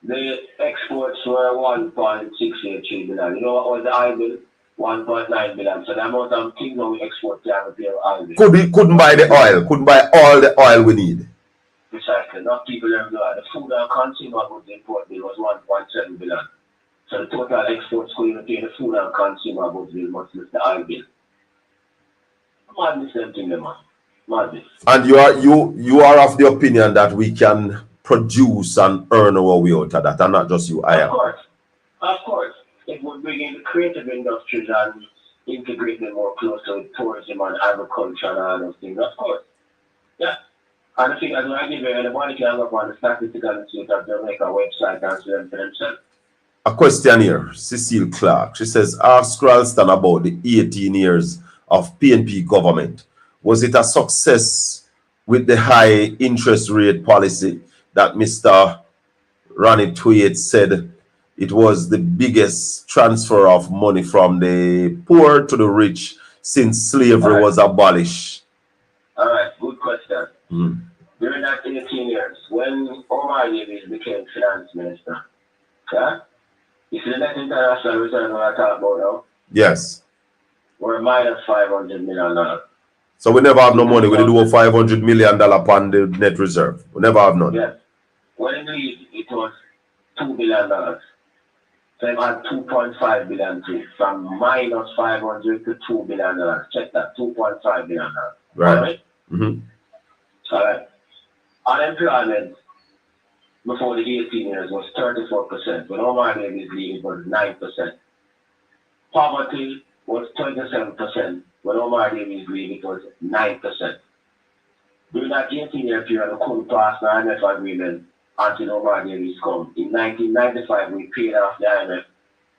E: The exports were 1.683 billion. You know what was the oil bill? 1.9 billion. So the amount of things we export can be oil bill.
D: Couldn't buy the oil. Couldn't buy all the oil we need.
E: Precisely. Not people ever know that. The food and consumer goods import bill was 1.7 billion. So the total exports could even pay the food and consumer goods bill, much less the oil bill. Madness, same thing, man. Madness.
D: And you are of the opinion that we can produce and earn our way out of that, and not just you, I am.
E: Of course. It would bring in the creative industries and integrate them more closely with tourism and agriculture and all those things. Of course. Yeah. And I think as I give you, anybody can go up on the Statistical Institute of Jamaica website and see them for themselves.
D: A question here, Cecile Clark. She says, ask Ralston about the 18 years of PNP government. Was it a success with the high interest rate policy that Mr. Ronnie Tweed said it was the biggest transfer of money from the poor to the rich since slavery was abolished?
E: All right, good question. During that 18 years, when Omar Davies became finance minister, yeah? You see the net international return I talk about now?
D: Yes.
E: We're minus $500 million.
D: So we never have no money. We do a $500 million upon the net reserve. We never have none.
E: Yes. When it was $2 billion. So it had 2.5 billion too. From minus 500 to $2 billion. Check that, $2.5 billion.
D: Right.
E: All right. Unemployment before the 18 years was 34%. When Omar Davies leave, it was 9%. Poverty was 27%. When Omar Davies leave, it was 9%. During that 18-year period, we couldn't pass the IMF agreement until Omar Davies come. In 1995, we paid off the IMF,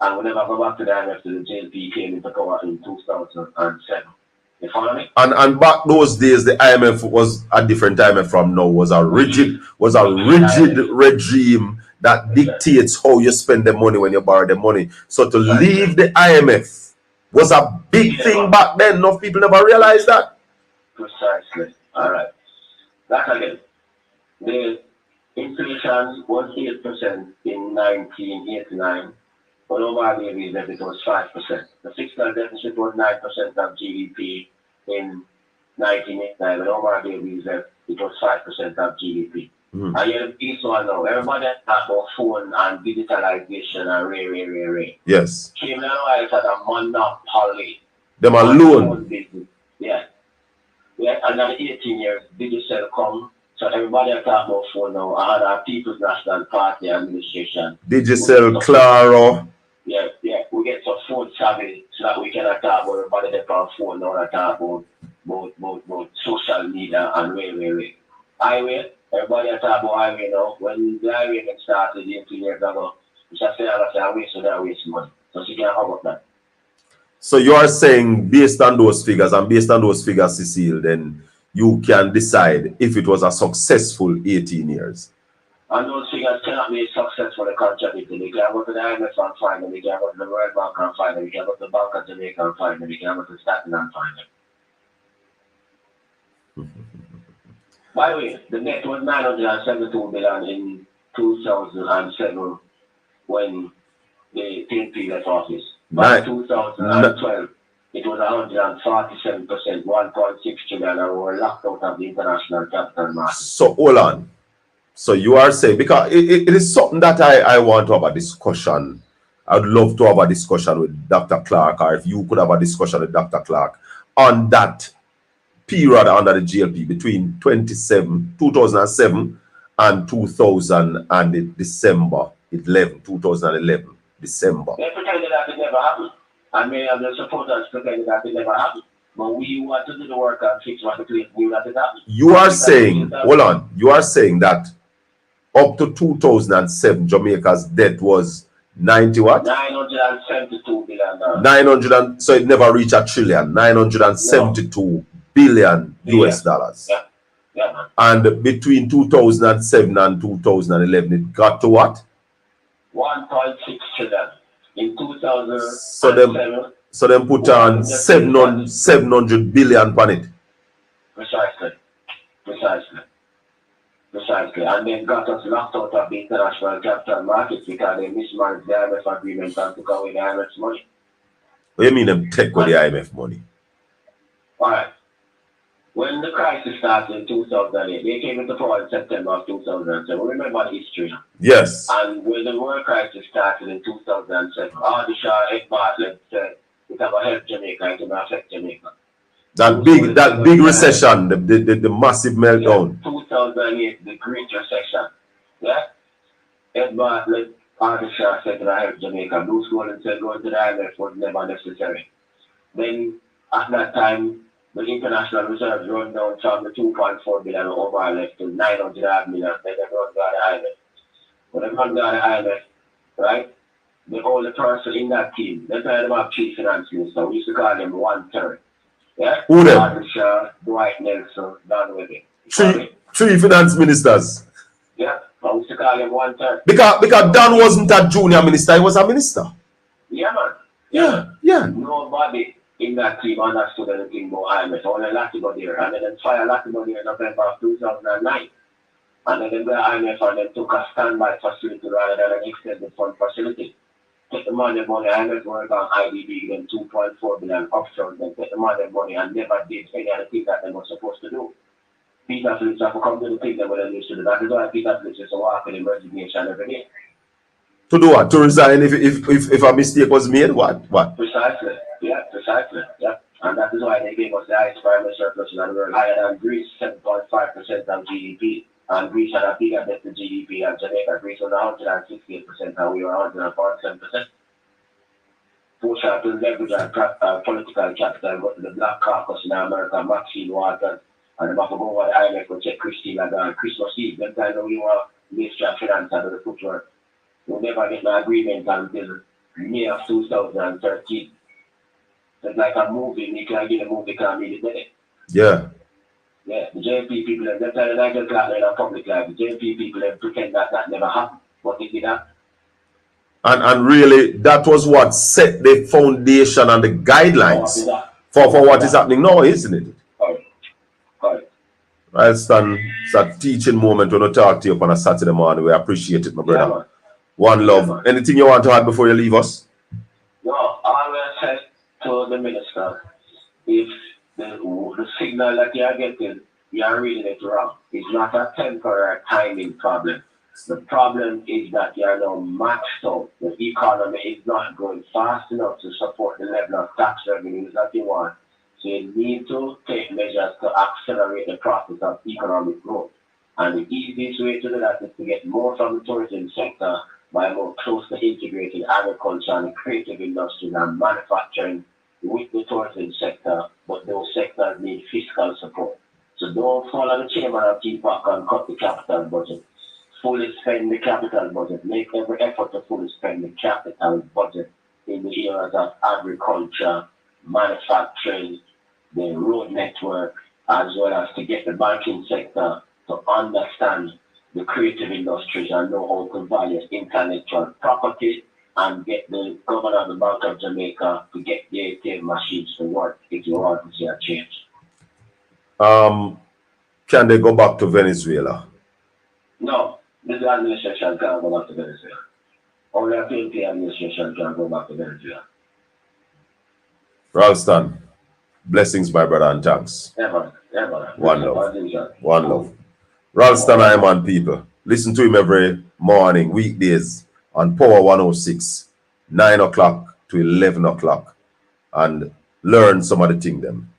E: and we never go back to the IMF till the JLP came into power in 2007. You follow me? And
D: back those days, the IMF was a different IMF from now. Was a rigid regime that dictates how you spend the money when you borrow the money. So to leave the IMF was a big thing back then. Enough people never realized that.
E: Precisely. All right. That again. The inflation was 8% in 1989. For nobody reason it was 5%. The fiscal deficit was 9% of GDP in 1989. For nobody reason it was 5% of GDP.
D: Mm-hmm.
E: And you this one now, everybody talk about phone and digitalization and ray.
D: Yes.
E: Came down while for the monopoly.
D: Them alone.
E: Yeah. Yeah, another 18 years, digital come. So everybody talk about phone now. And our People's National Party administration.
D: Digital, Claro.
E: Yeah. We get some phone savvy so that we can talk about everybody that on phone now and talk about social media and ray. Highway, everybody talk about highway now. When the highway started 18 years ago, we just say I waste money. So she can't have up that.
D: So you are saying based on those figures and based on those figures, Cecile, then you can decide if it was a successful 18 years.
E: And those figures cannot be successful in country. You can go to the IMF and find them, you can go to the World Bank and find them, you can go to the Bank of Jamaica and find them, you can go to Staten and find them. By the way, the net was 972 billion in 2007 when the TNP left office. By 2012, it was 147%, 1.6 trillion, and we were locked out of the international capital market.
D: So hold on. So you are saying, because it is something that I want to have a discussion. I would love to have a discussion with Dr. Clark, or if you could have a discussion with Dr. Clark on that period under the GLP between 2007 and 2000 and December 2011, December.
E: They pretended that it never happened. And many of the supporters pretended that it never happened. But we want to do the work and fix what the place knew that it happened.
D: You are saying, hold on, you are saying that up to 2007, Jamaica's debt was 90 what?
E: 972 billion.
D: 900, so it never reached a trillion. 972 billion US dollars.
E: Yeah, man.
D: And between 2007 and 2011, it got to what?
E: 1.6 trillion. In 2007.
D: So them put on 700 billion on it.
E: Precisely. And then got us locked out of the international capital markets because they mismanaged the IMF agreement and took away the IMF's money.
D: What do you mean them take away the IMF money?
E: Alright. When the crisis started in 2008, they came into power in September of 2007. Remember the history.
D: Yes.
E: And when the world crisis started in 2007, all the Shaw Ed Bartlett said it will help Jamaica, it will affect Jamaica.
D: That big recession, the massive meltdown.
E: Yeah, 2008, the Great Recession. Yeah? Ed Bartlett, Arthur Shaw said it will help Jamaica. Bruce Golden said going to the IMF was never necessary. Then, at that time, the international reserves run down from the 2.4 billion over left to 900 million. Then they run down the IMF. When they run down the IMF, right? The only person in that team, they tell them about chief finance minister. We used to call them 1/3. Yeah?
D: Who them?
E: Arthur Shaw, Dwight Nelson, Don Webbing.
D: Three finance ministers.
E: Yeah, but we used to call them 1/3.
D: Because Don wasn't a junior minister, he was a minister.
E: Yeah, man.
D: Yeah.
E: Nobody in that team understood anything about IMF. Only Latimer there. And then they fired Latimer there in November of 2009. And then they got IMF and then took a standby facility rather than an extended fund facility. Take the money, IMF worked on IDB, then 2.4 billion upfront, then take the money and never did any other thing that they were supposed to do. Peter Phillips have to come to the thing that they used to do. That is why Peter Phillips is walking in resignation every day.
D: To do what? To resign if a mistake was made? What?
E: Precisely. Yeah. And that is why they gave us the highest primary surplus in the world, higher than Greece, 7.5% of GDP. And Greece had a bigger debt to GDP than Jamaica. Greece was 168% and we were 147%. Foreshore to leverage our political capital, go to the Black Caucus in America, Maxine Waters, and the Buffalo over the IMF will check Christine Lagarde, Christmas Eve. Them time we were Ministry of Finance and the footwork. We'll never get an agreement until May of 2013. It's like a movie, you can get a movie, can't be the day.
D: Yeah.
E: Yeah, the JP people, they tell the Nigel Clark in a public life, the JP people pretend that never happened. but it did that.
D: And really, that was what set the foundation and the guidelines for what is happening now, isn't it?
E: Correct.
D: Ralston, it's a teaching moment when I talk to you on a Saturday morning. We appreciate it, my brother.
E: Yeah, man.
D: One love.
E: Yeah, man.
D: Anything you want to add before you leave us?
E: No, I will say to the minister, if the signal that you are getting, you are reading it wrong. It's not a temporary timing problem. The problem is that you are now maxed out. The economy is not going fast enough to support the level of tax revenues that you want. So you need to take measures to accelerate the process of economic growth. And the easiest way to do that is to get more from the tourism sector by more closely integrating agriculture and creative industries and manufacturing with the tourism sector, but those sectors need fiscal support. So don't follow the chairman of TPAC and cut the capital budget. Fully spend the capital budget. Make every effort to fully spend the capital budget in the areas of agriculture, manufacturing, the road network, as well as to get the banking sector to understand the creative industries and know how to value intellectual property and get the governor of the Bank of Jamaica to get the ATM machines to work if you want to see a change.
D: Can they go back to Venezuela?
E: No, this administration can't go back to Venezuela. Only a PNP administration can go back to Venezuela.
D: Ralston, blessings, my brother, and thanks.
E: Ever.
D: One love. One love. Ralston Iman people. Listen to him every morning, weekdays, on Power 106, 9 o'clock to 11 o'clock, and learn some of the thing them.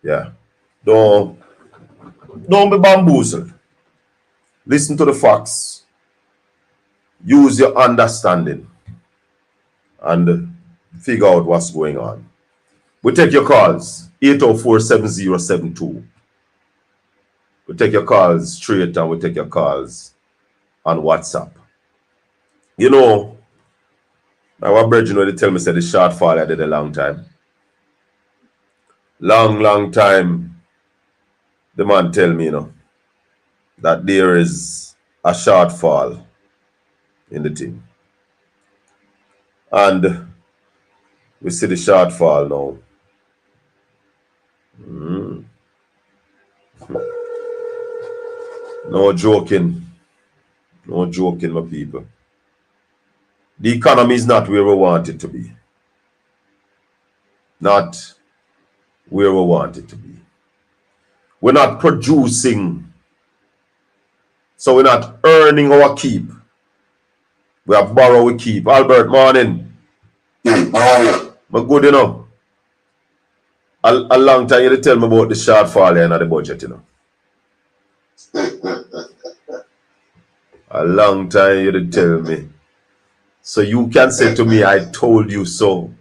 D: Yeah. Don't be bamboozled. Listen to the facts. Use your understanding and figure out what's going on. We take your calls, 804-7072. We take your calls straight and we take your calls on WhatsApp. You know, our brethren when they tell me say the shortfall I did a long time. Long time. The man tell me, you know, that there is a shortfall in the thing. And we see the shortfall now. No joking. No joking, my people. The economy is not where we want it to be. Not where we want it to be. We're not producing. So we're not earning our keep. We have borrow we keep. Albert, morning. But good, you know. A long time you tell me about the shortfall in the budget, you know. A long time you did tell me. So you can say to me, I told you so.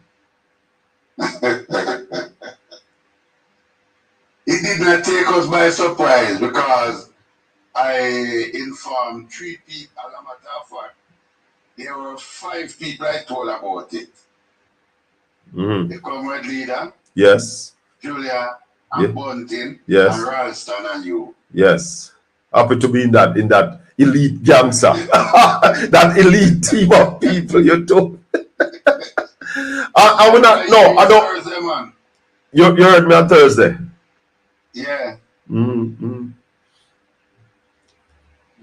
F: It did not take us by surprise because I informed 3 people. As a matter of fact, there were 5 people I told about it. The comrade leader,
D: Yes.
F: Julia, and Bunting,
D: Yes.
F: and Ralston and you.
D: Yes. Happy to be in that elite gangster. That elite team of people you told. I will not, no, I don't.
F: Thursday, man.
D: You heard me on Thursday.
F: Yeah.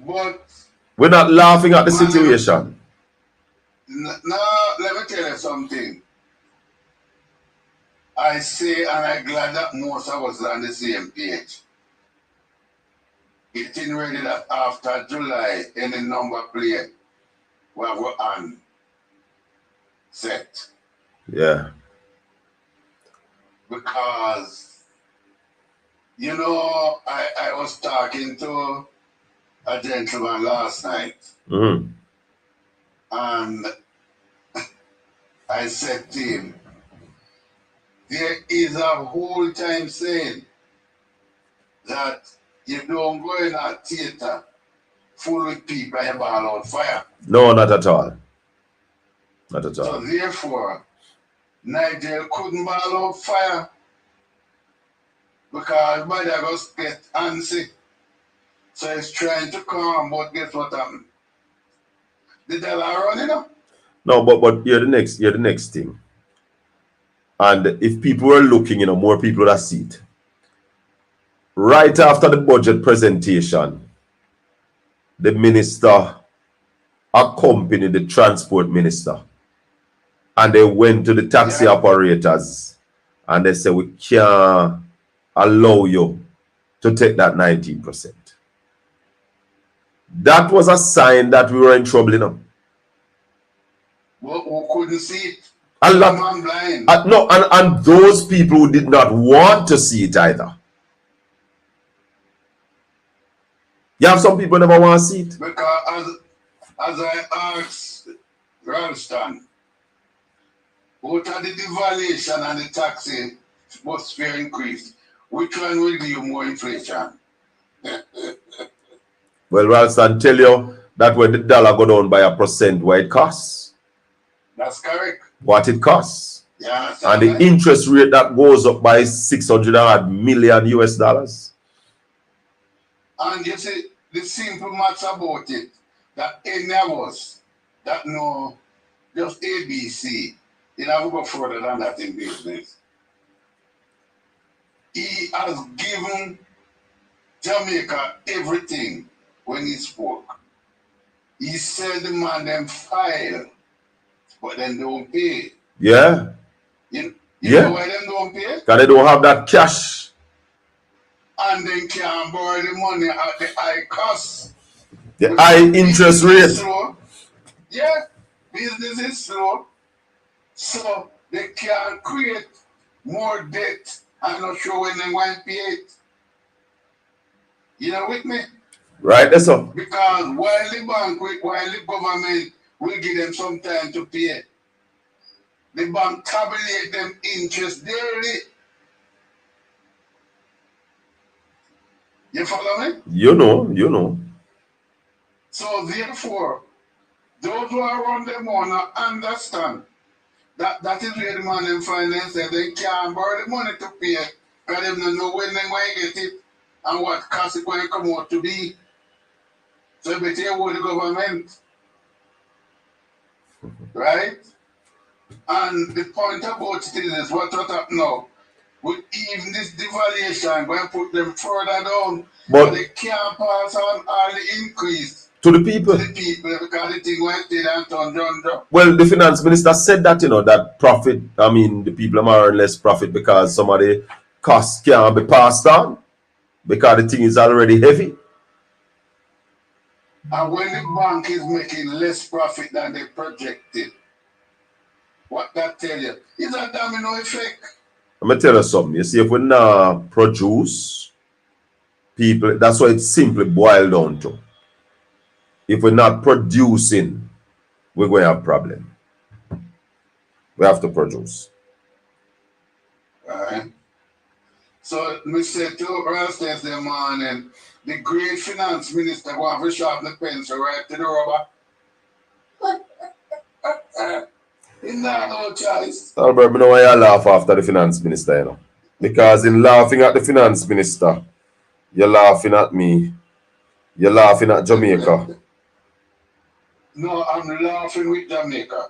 F: But
D: we're not laughing at the situation.
F: Now, let me tell you something. I say, and I'm glad that most of us are on the same page. It's in ready that after July, any number plate we have on set.
D: Yeah.
F: Because, you know, I was talking to a gentleman last night. And I said to him, there is a whole time saying that you don't go in a theater full with people and you ball out fire.
D: No, not at all. Not at all.
F: So therefore, Nigel couldn't ball out fire because everybody just get antsy. So he's trying to calm, but guess what happened? The dollar run, you know?
D: No, but you're the next thing. And if people were looking, more people would have see it. Right after the budget presentation, the minister accompanied the transport minister, and they went to the taxi operators and they said, we can't allow you to take that 19%. That was a sign that we were in trouble,
F: Who couldn't see it?
D: A lot,
F: Man blind.
D: no, and those people who did not want to see it either. You have some people who never want to see it.
F: Because as I asked Ralston, what are the devaluation and the taxi bus fare increase? Which one will give you more inflation?
D: Well, Ralston tell you that when the dollar go down by 1%, what it costs.
F: That's correct.
D: What it costs.
F: Yeah,
D: And the interest rate that goes up by 600 odd million US dollars.
F: And you see, the simple maths about it, that any of us that know just ABC, you never go further than that in business. He has given Jamaica everything when he spoke. He said the man them file, but then don't pay.
D: Yeah.
F: You
D: Yeah.
F: know why them don't pay?
D: Because they don't have that cash.
F: And then can't borrow the money at the high cost.
D: The high interest rate.
F: Slow. Yeah, business is slow. So they can create more debt and not sure when they want to pay it. You know with me?
D: Right, that's all.
F: Because while the government will give them some time to pay, the bank tabulate them interest daily. You follow me?
D: You know.
F: So therefore, those who are on them want to understand that is where the man in finance said they can't borrow the money to pay because they don't know when they're going to get it and what cost it's going to come out to be. So they tell you the government. Right? And the point about it is what happened now. With even this devaluation, going to put them further down, but they can't pass on all the increase
D: to the people.
F: Because the thing went in and turned down.
D: Well, the finance minister said that, that profit, the people are more or less profit because some of the costs can't be passed on because the thing is already heavy.
F: And when the bank is making less profit than they projected, what that tell you? It's a domino effect.
D: I'm going to tell you something. You see, if we not produce, people, that's what it simply boiled down to. If we're not producing, we're going to have a problem. We have to produce.
F: Alright. So, me said to Ralston this morning, the great finance minister going to sharpen the pencil right to the rubber. It's not no choice.
D: Albert, I know why you laugh after the finance minister, Because in laughing at the finance minister, you're laughing at me. You're laughing at Jamaica.
F: No, I'm laughing with Jamaica.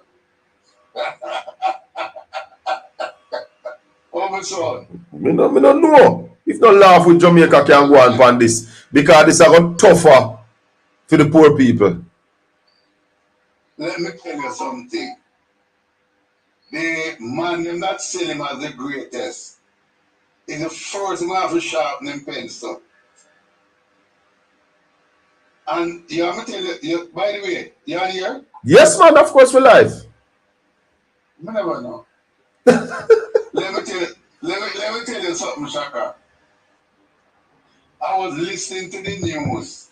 F: Oh, my son.
D: Me no know. If no laugh with Jamaica can go on upon this. Because this is got tougher for the poor people.
F: Let me tell you something. The man them not sell him as the greatest. Is the first man to sharpen him pencil. And you have to tell you, by the way, you are here?
D: Yes, man, of course we're live.
F: I never know. let me tell you something, Shaka. I was listening to the news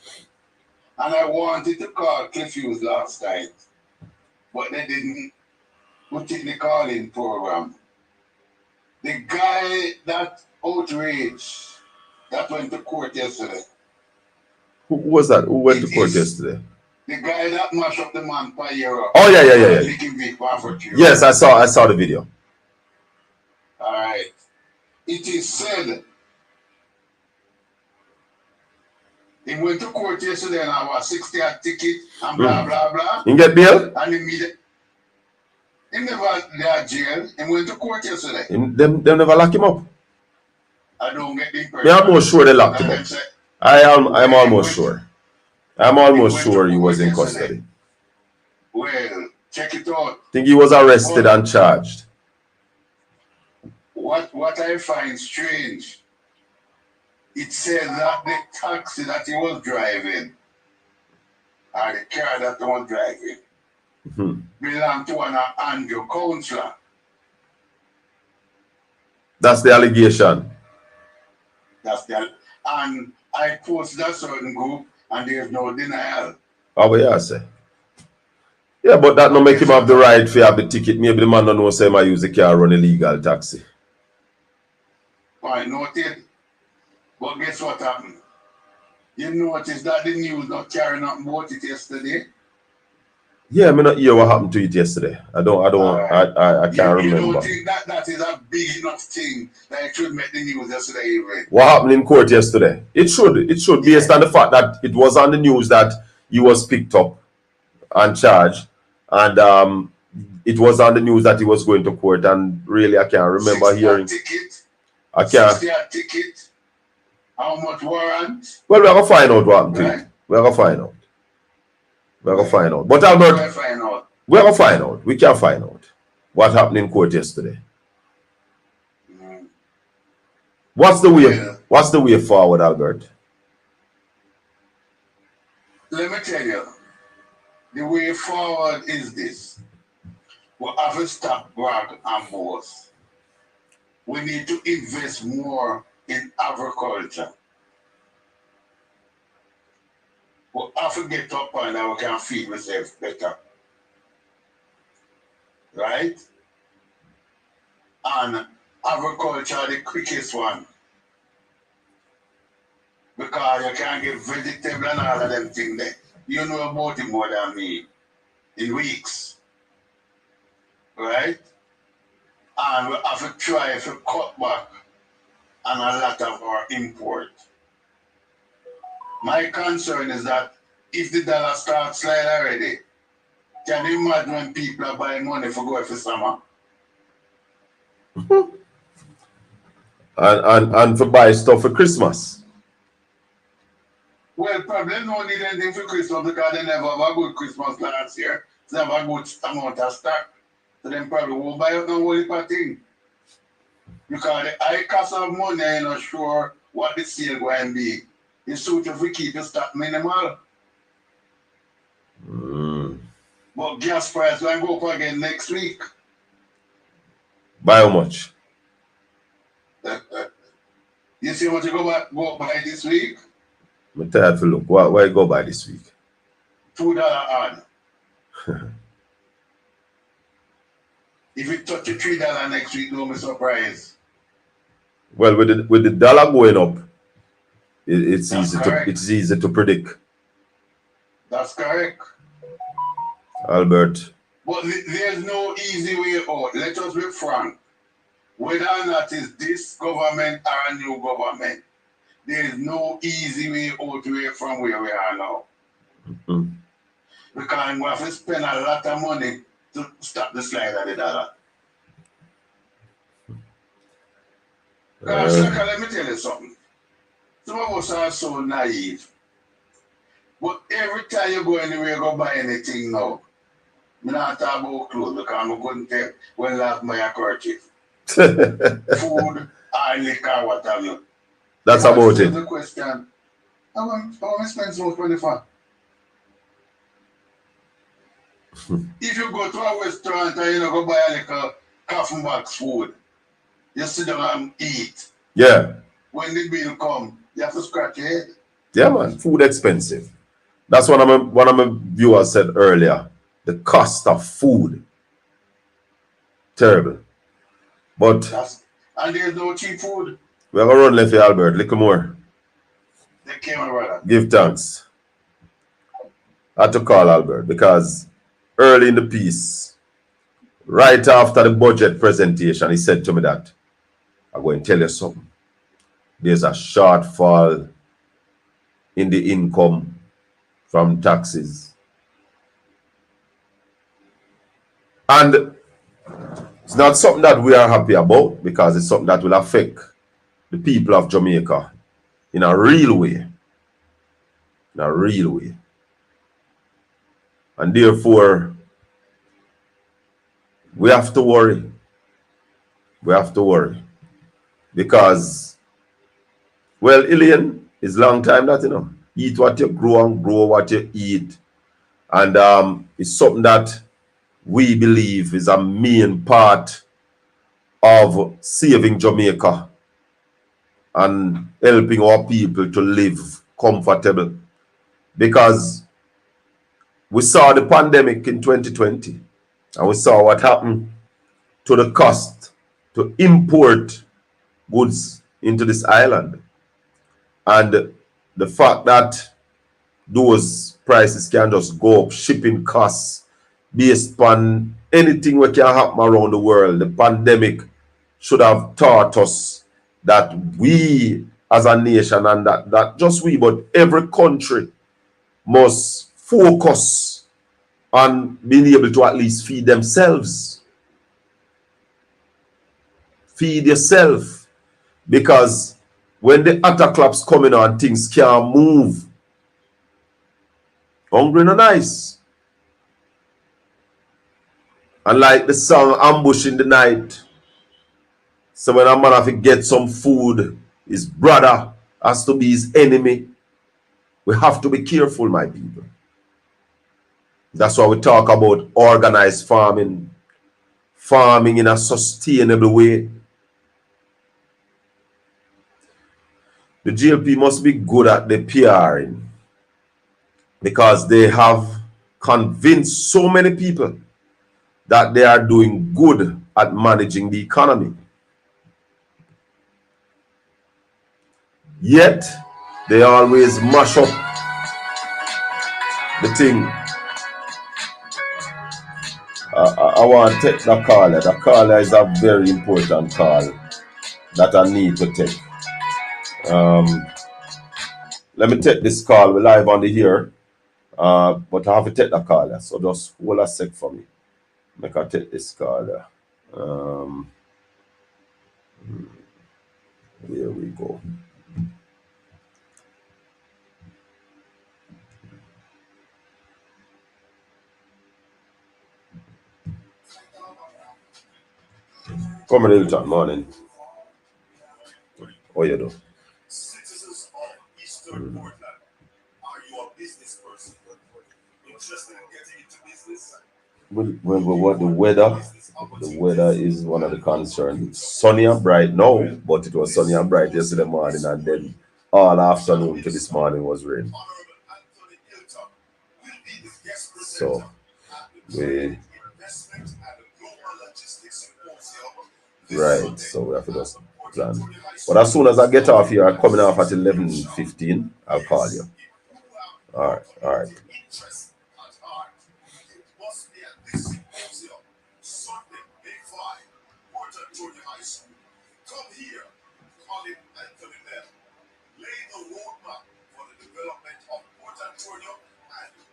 F: and I wanted to call Cliffuse last night, but they didn't put in the calling program. The guy that outraged that went to court yesterday.
D: Who was that? Who went to court yesterday?
F: The guy that mashed up the man per year.
D: Oh yeah. Yes, I saw the video.
F: Alright. It is said He went to court yesterday and I was 60 a ticket and blah blah blah.
D: You get bail?
F: And he never got jail. He went to court yesterday.
D: Them never lock him up.
F: I don't get the impression.
D: Me almost sure they locked him up. I'm almost sure. I'm almost sure he was in custody.
F: Well, check it out.
D: Think he was arrested and charged.
F: What I find strange, it says that the taxi that he was driving, or the car that he was driving, belonged to an Andrew councillor.
D: That's the allegation.
F: And I posted a certain group and there's no denial.
D: Oh, but yeah, say. Yeah, but that no make him have the right to have the ticket. Maybe the man don't know say I use the car run illegal taxi.
F: I noted. But guess what happened? You notice that the news not carrying up about it yesterday?
D: Yeah, I mean not hear what happened to it yesterday. I can't remember.
F: You don't think that is a big enough thing that it should make the news yesterday evening?
D: What happened in court yesterday? It should based on the fact that it was on the news that he was picked up and charged, and it was on the news that he was going to court, and really I can't remember hearing.
F: Ticket,
D: I can't.
F: 60 ticket. How much warrant?
D: Well, we're gonna find out what happened to it. We're gonna find out. We're gonna find out. But Albert, we're gonna find out. We can find out what happened in court yesterday. What's the way?
F: Yeah.
D: What's the way forward, Albert?
F: Let me tell you, the way forward is this. We have to stop brag and boast. We need to invest more in agriculture. We have to get up and we can feed ourselves better. Right? And agriculture the quickest one. Because you can't get vegetable and all of them things there. You know about it more than me. In weeks. Right? And we have to try to cut back on a lot of our import. My concern is that if the dollar starts slide already, can you imagine when people are buying money for going for summer?
D: and for buy stuff for Christmas.
F: Well, probably no need anything for Christmas because they never have a good Christmas last year. They have a good amount of stock. So they probably won't buy up no whole heap of thing. Because the high cost of money, I'm not sure what the sale going to be. It's suit if we keep the stock minimal. But gas price will go up again next week.
D: By how much?
F: You see what you go up by this week?
D: I'm tired to look. Why you go by this week?
F: $2 odd. If it touch $3 next week, don't be surprised.
D: Well, with the dollar going up, it's
F: That's
D: easy to predict.
F: That's correct.
D: Albert.
F: But there's no easy way out. Let us be frank. Whether or not it's this government or a new government, there is no easy way out from where we are now. Because we have to spend a lot of money to stop the slide of the dollar. Shaka, let me tell you something. Some of us are so naive. But every time you go anywhere, go buy anything now. I'm not talking about clothes because I couldn't tell when last my kerchief. Food, or liquor, what have you.
D: That's about it.
F: The question. I want to spend so much money for. If you go to a restaurant and you go buy like a coffin box food, you sit down and eat.
D: Yeah.
F: When the bill come, you have to scratch your head.
D: Yeah, man. Food expensive. That's what one of my viewers said earlier. The cost of food. Terrible. But
F: and there's no cheap food.
D: we're gonna run left here, Albert. Little more.
F: They came brother.
D: Give thanks. I had to call Albert because early in the piece, right after the budget presentation, he said to me that I'm going to tell you something. There's a shortfall in the income from taxes. And it's not something that we are happy about because it's something that will affect the people of Jamaica in a real way. In a real way. And therefore, we have to worry. We have to worry. Because, well, Ilian, it's long time that, you know, eat what you grow and grow what you eat. And it's something that we believe is a main part of saving Jamaica and helping our people to live comfortable. Because we saw the pandemic in 2020 and we saw what happened to the cost to import goods into this island. And the fact that those prices can just go up, shipping costs based upon anything that can happen around the world. The pandemic should have taught us that we as a nation, and that just we, but every country must focus on being able to at least feed themselves. Feed yourself. Because when the attack claps coming on, things can't move. Hungry no nice. And like the song Ambush in the Night. So when a man have to get some food, his brother has to be his enemy. We have to be careful, my people. That's why we talk about organized farming. Farming in a sustainable way. The GLP must be good at the PRing. Because they have convinced so many people that they are doing good at managing the economy. Yet, they always mash up the thing. I want to take the caller. The caller is a very important call that I need to take. Let me take this call. We're live on the here. But I have to take the caller. So just hold a sec for me. Make I take this caller. Here we go. Come in, Hilton. Morning. How you do?
C: Citizens of Eastern Portland, are you a business person? Interested in getting into business?
D: What the weather? The weather is one of the concerns. It's sunny and bright now, but it was sunny and bright yesterday morning, and then all afternoon to this morning was rain. So we right. So we have to just plan. But as soon as I get off here, I'm coming off at 11:15. I'll call you. All right. All right.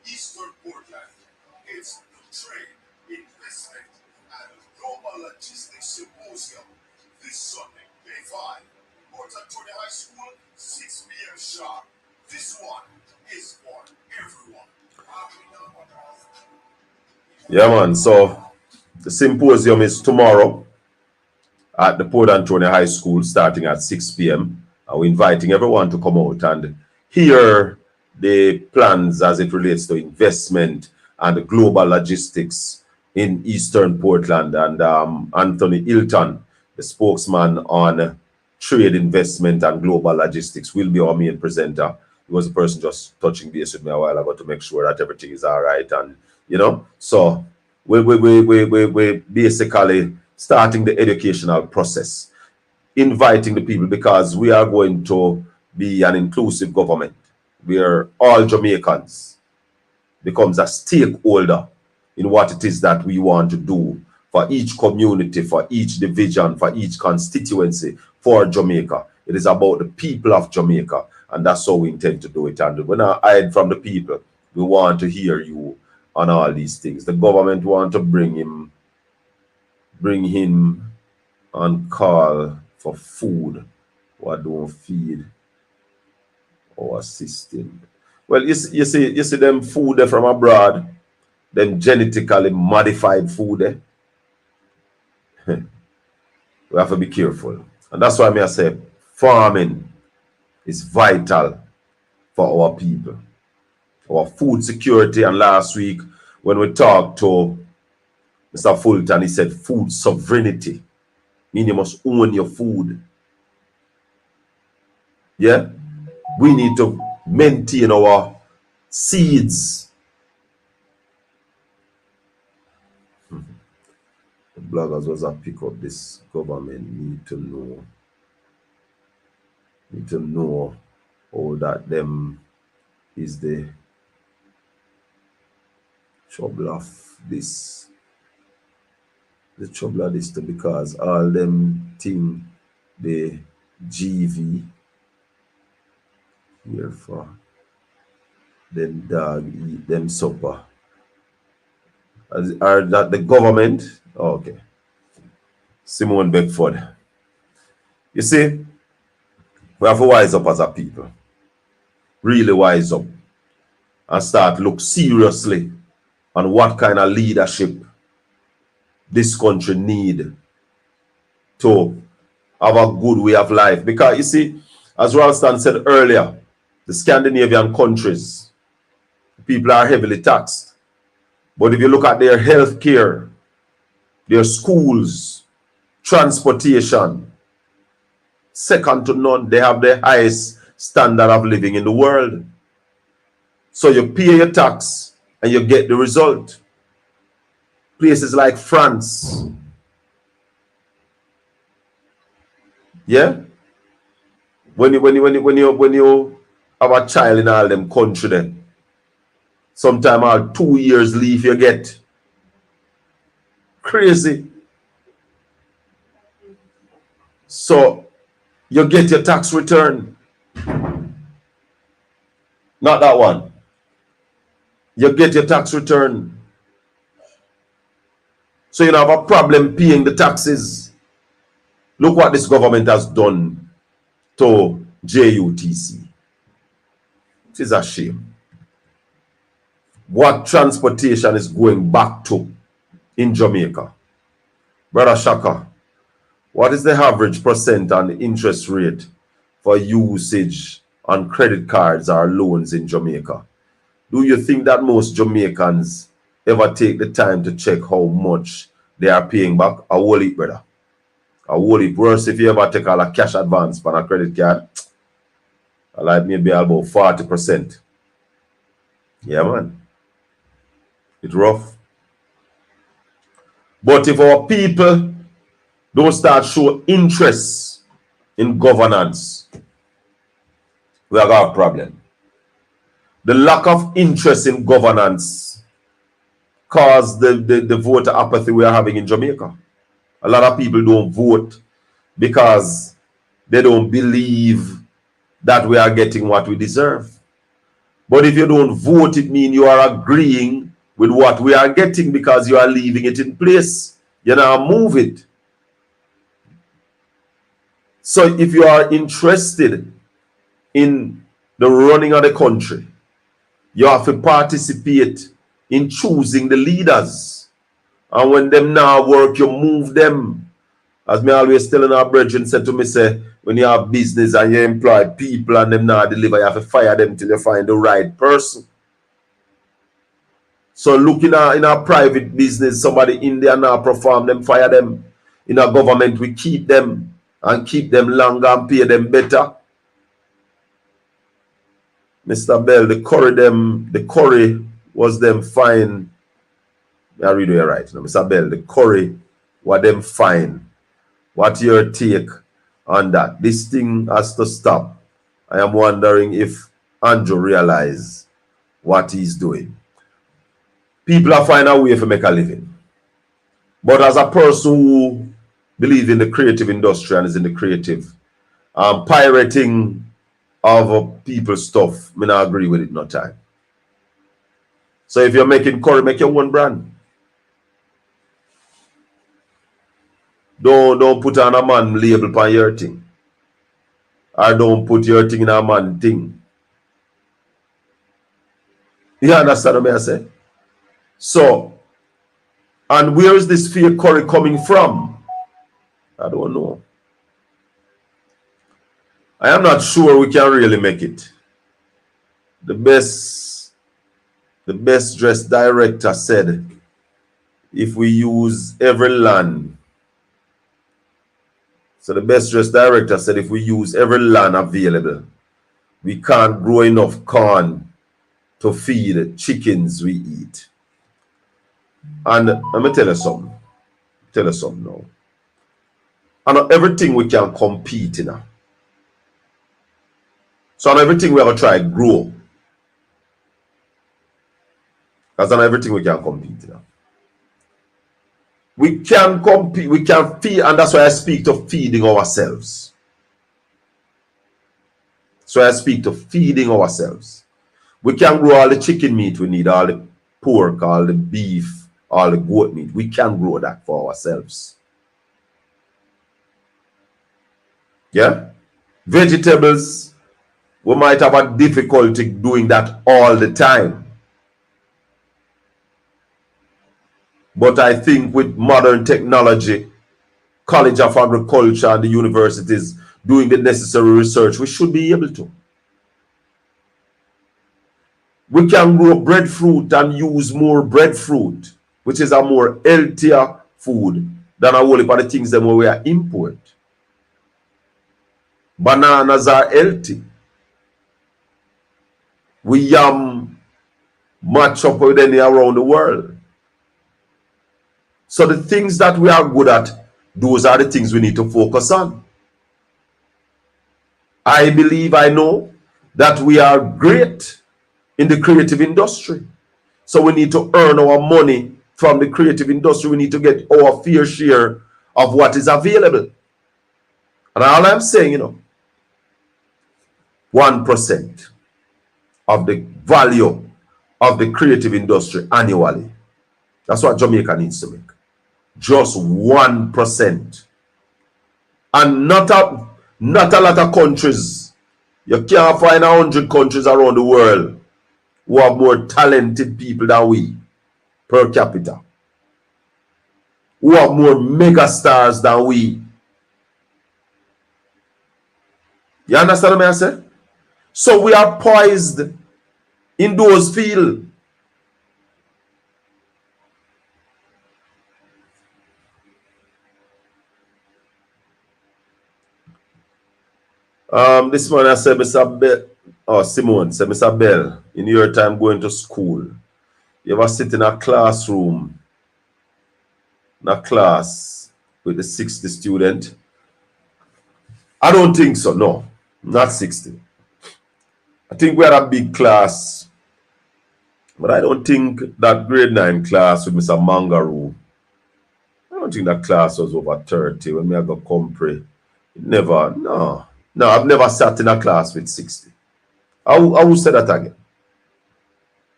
C: Eastern Portland. It's the trade, investment, and global logistics symposium this Sunday, May 5, Port Antonio High School, 6 p.m. sharp. This one is for everyone.
D: Yeah, man. So the symposium is tomorrow at the Port Antonio High School, starting at 6 p.m. And we're inviting everyone to come out and hear the plans as it relates to investment and the global logistics in Eastern Portland. And Anthony Hilton, the spokesman on trade, investment, and global logistics, will be our main presenter. He was a person just touching base with me a while ago to make sure that everything is all right. And, you know, so we're basically starting the educational process, inviting the people, because we are going to be an inclusive government where all Jamaicans becomes a stakeholder in what it is that we want to do for each community, for each division, for each constituency, for Jamaica. It is about the people of Jamaica. And that's how we intend to do it. And we're not hide from the people. We want to hear you on all these things. The government want to bring him on call for food. What don't feed our system. Well, you see them food there from abroad, them genetically modified food there. We have to be careful. And that's why I say farming is vital for our people. Our food security. And last week when we talked to Mr. Fulton, he said food sovereignty. Meaning you must own your food. Yeah? We need to maintain our seeds. The bloggers was a pick up this government need to know all that them is the trouble of this. The trouble of this too, because all them thing the GV here for them dog eat them supper. Are that the government? Oh, okay. Simone Beckford. You see, we have to wise up as a people. Really wise up. And start look seriously on what kind of leadership this country need to have a good way of life. Because you see, as Ralston said earlier, the Scandinavian countries, people are heavily taxed. But if you look at their health care, their schools, transportation, second to none, they have the highest standard of living in the world. So you pay your tax and you get the result. Places like France, yeah. When you have a child in all them country, then sometime all 2 years leave you get. Crazy. So you get your tax return. Not that one. You get your tax return. So you don't have a problem paying the taxes. Look what this government has done to JUTC. It is a shame. What transportation is going back to in Jamaica? Brother Shaka, what is the average percent and interest rate for usage on credit cards or loans in Jamaica? Do you think that most Jamaicans ever take the time to check how much they are paying back? A whole heap, brother. A whole heap. Worse if you ever take all a cash advance on a credit card. I like maybe about 40%. Yeah, man. It's rough. But if our people don't start show interest in governance, we have got a problem. The lack of interest in governance caused the voter apathy we are having in Jamaica. A lot of people don't vote because they don't believe that we are getting what we deserve. But if you don't vote, it means you are agreeing with what we are getting because you are leaving it in place. You now move it. So if you are interested in the running of the country, you have to participate in choosing the leaders. And when them now work, you move them. As me always telling our brethren said to me, say, when you have business and you employ people and them now deliver, you have to fire them till you find the right person. So looking at in our private business, somebody in there now perform them, fire them. In our government, we keep them and keep them longer and pay them better. Mr. Bell, the curry was them fine. I read it right now. Mr. Bell, the curry was them fine. What your take on that? This thing has to stop. I am wondering if Andrew realizes what he's doing. People are finding a way to make a living. But as a person who believes in the creative industry and is in the creative, pirating of people's stuff, I not agree with it no time. So if you're making curry, make your own brand. Don't put on a man label on your thing. Or don't put your thing in a man thing. You understand what I say? So, and where is this fake curry coming from? I don't know. I am not sure we can really make it. The best dressed director said, if we use every land, so the best dressed director said, if we use every land available, we can't grow enough corn to feed the chickens we eat. And let me tell you something. Now. And everything we can compete in. So on everything we have to try grow. Because on everything we can compete in. We can compete, we can feed, and that's why I speak to feeding ourselves. So I speak to feeding ourselves. We can grow all the chicken meat we need, all the pork, all the beef, all the goat meat. We can grow that for ourselves. Yeah? Vegetables, we might have a difficulty doing that all the time. But I think with modern technology, College of Agriculture and the universities doing the necessary research, we should be able to. We can grow breadfruit and use more breadfruit, which is a more healthier food than a whole heap of the things that we are import. Bananas are healthy. We yam match up with any around the world. So the things that we are good at, those are the things we need to focus on. I believe, I know that we are great in the creative industry. So we need to earn our money from the creative industry. We need to get our fair share of what is available. And all I'm saying, 1% of the value of the creative industry annually. That's what Jamaica needs to make. Just 1%. And not a lot of countries. You can't find 100 countries around the world who have more talented people than we per capita. Who have more mega stars than we. You understand what I say? So we are poised in those fields. This man I said, Mr. Bell, Simone said, Mr. Bell, in your time going to school, you ever sit in a classroom, in a class with the 60 student? I don't think so, no, not 60. I think we had a big class, but I don't think that grade 9 class with Mr. Mangaroo, I don't think that class was over 30 when me I got compre. Never, no. No, I've never sat in a class with 60. I will say that again.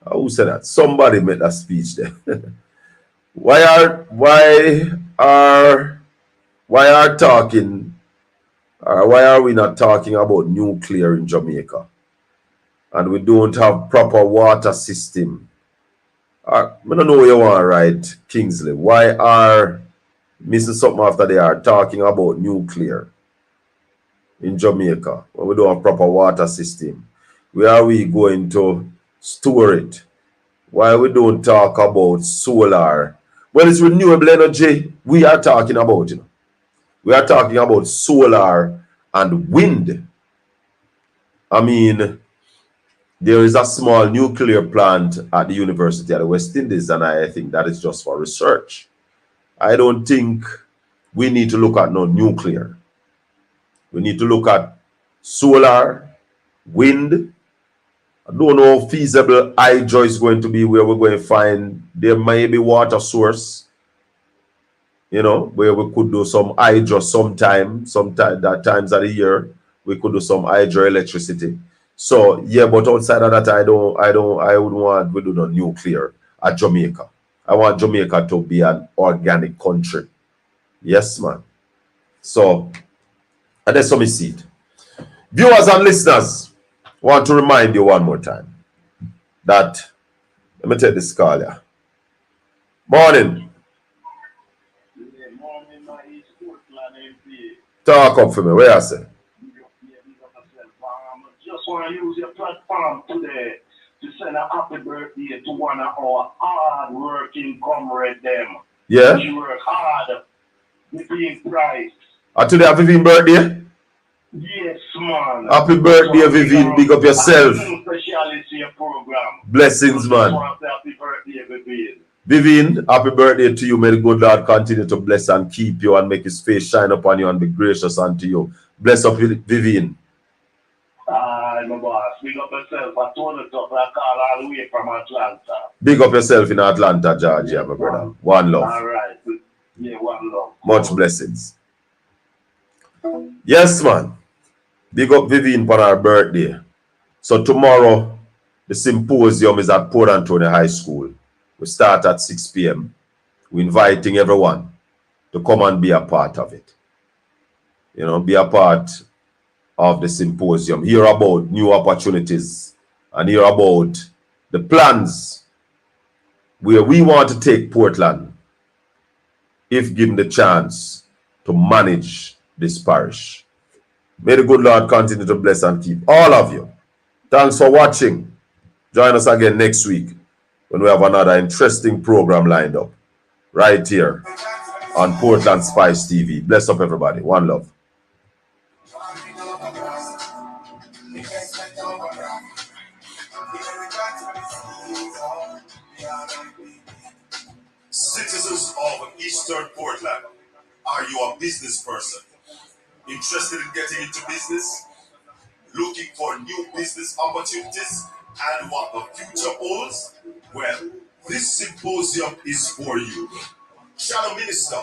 D: I will say that. Somebody made that speech there. why are we not talking about nuclear in Jamaica? And we don't have proper water system. I don't know where you want, right, Kingsley. Why are missing something after they are talking about nuclear in Jamaica when we don't have proper water system? Where are we going to store it? Why we don't talk about solar? Well, it's renewable energy we are talking about. We are talking about solar and wind. I mean, there is a small nuclear plant at the University of the West Indies, and I think that is just for research. I don't think we need to look at no nuclear. We need to look at solar, wind. I don't know how feasible hydro is going to be, where we're going to find, there may be water source, where we could do some hydro sometime, that times of the year, we could do some hydroelectricity. So yeah, but outside of that, I would want we do the nuclear at Jamaica. I want Jamaica to be an organic country. Yes, man. So and that's some seed. Viewers and listeners, want to remind you one more time that let me take this call here. Morning.
E: Morning, my East Portland MP.
D: Talk up for me. Where I say?
E: Just want to use your platform today to send a happy birthday to one of our hard-working comrades. Them.
D: Yeah.
E: She work hard. Being priced.
D: Today a Vivian birthday?
E: Yes, man.
D: Happy birthday, Vivian. Big up yourself.
E: Speciality program.
D: Blessings, man.
E: Happy birthday, Vivian.
D: Vivian, happy birthday to you. May the good Lord continue to bless and keep you and make his face shine upon you and be gracious unto you. Bless up, Vivian.
E: My boss. Big up yourself. I told you to call all the way from Atlanta.
D: Big up yourself in Atlanta, Georgia, my brother. One love.
E: All right. Yeah, one love.
D: Much blessings. Yes, man. Big up Vivian for her birthday. So tomorrow, the symposium is at Port Antonio High School. We start at 6 p.m. We're inviting everyone to come and be a part of it. You know, be a part of the symposium. Hear about new opportunities and hear about the plans where we want to take Portland if given the chance to manage this parish. May the good Lord continue to bless and keep all of you. Thanks for watching. Join us again next week when we have another interesting program lined up right here on Portland Spice TV. Bless up, everybody. One love.
C: Citizens of Eastern Portland, are you a business person? Interested in getting into business? Looking for new business opportunities and what the future holds? Well, this symposium is for you. Shadow Minister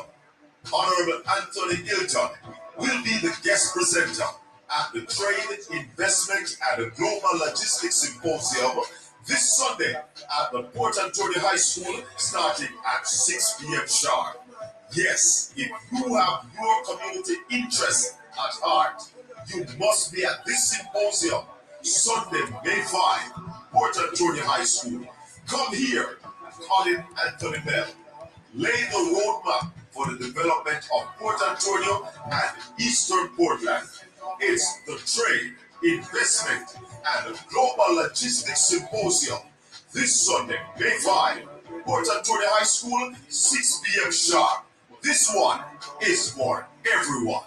C: Honorable Anthony Hilton will be the guest presenter at the Trade, Investment and Global Logistics Symposium this Sunday at the Port Antonio High School starting at 6 p.m. sharp. Yes, if you have your community interest at heart, you must be at this symposium Sunday, May 5, Port Antonio High School. Come here, Colin Anthony Bell. Lay the roadmap for the development of Port Antonio and Eastern Portland. It's the Trade, Investment and Global Logistics Symposium this Sunday, May 5, Port Antonio High School, 6 p.m. sharp. This one is for everyone.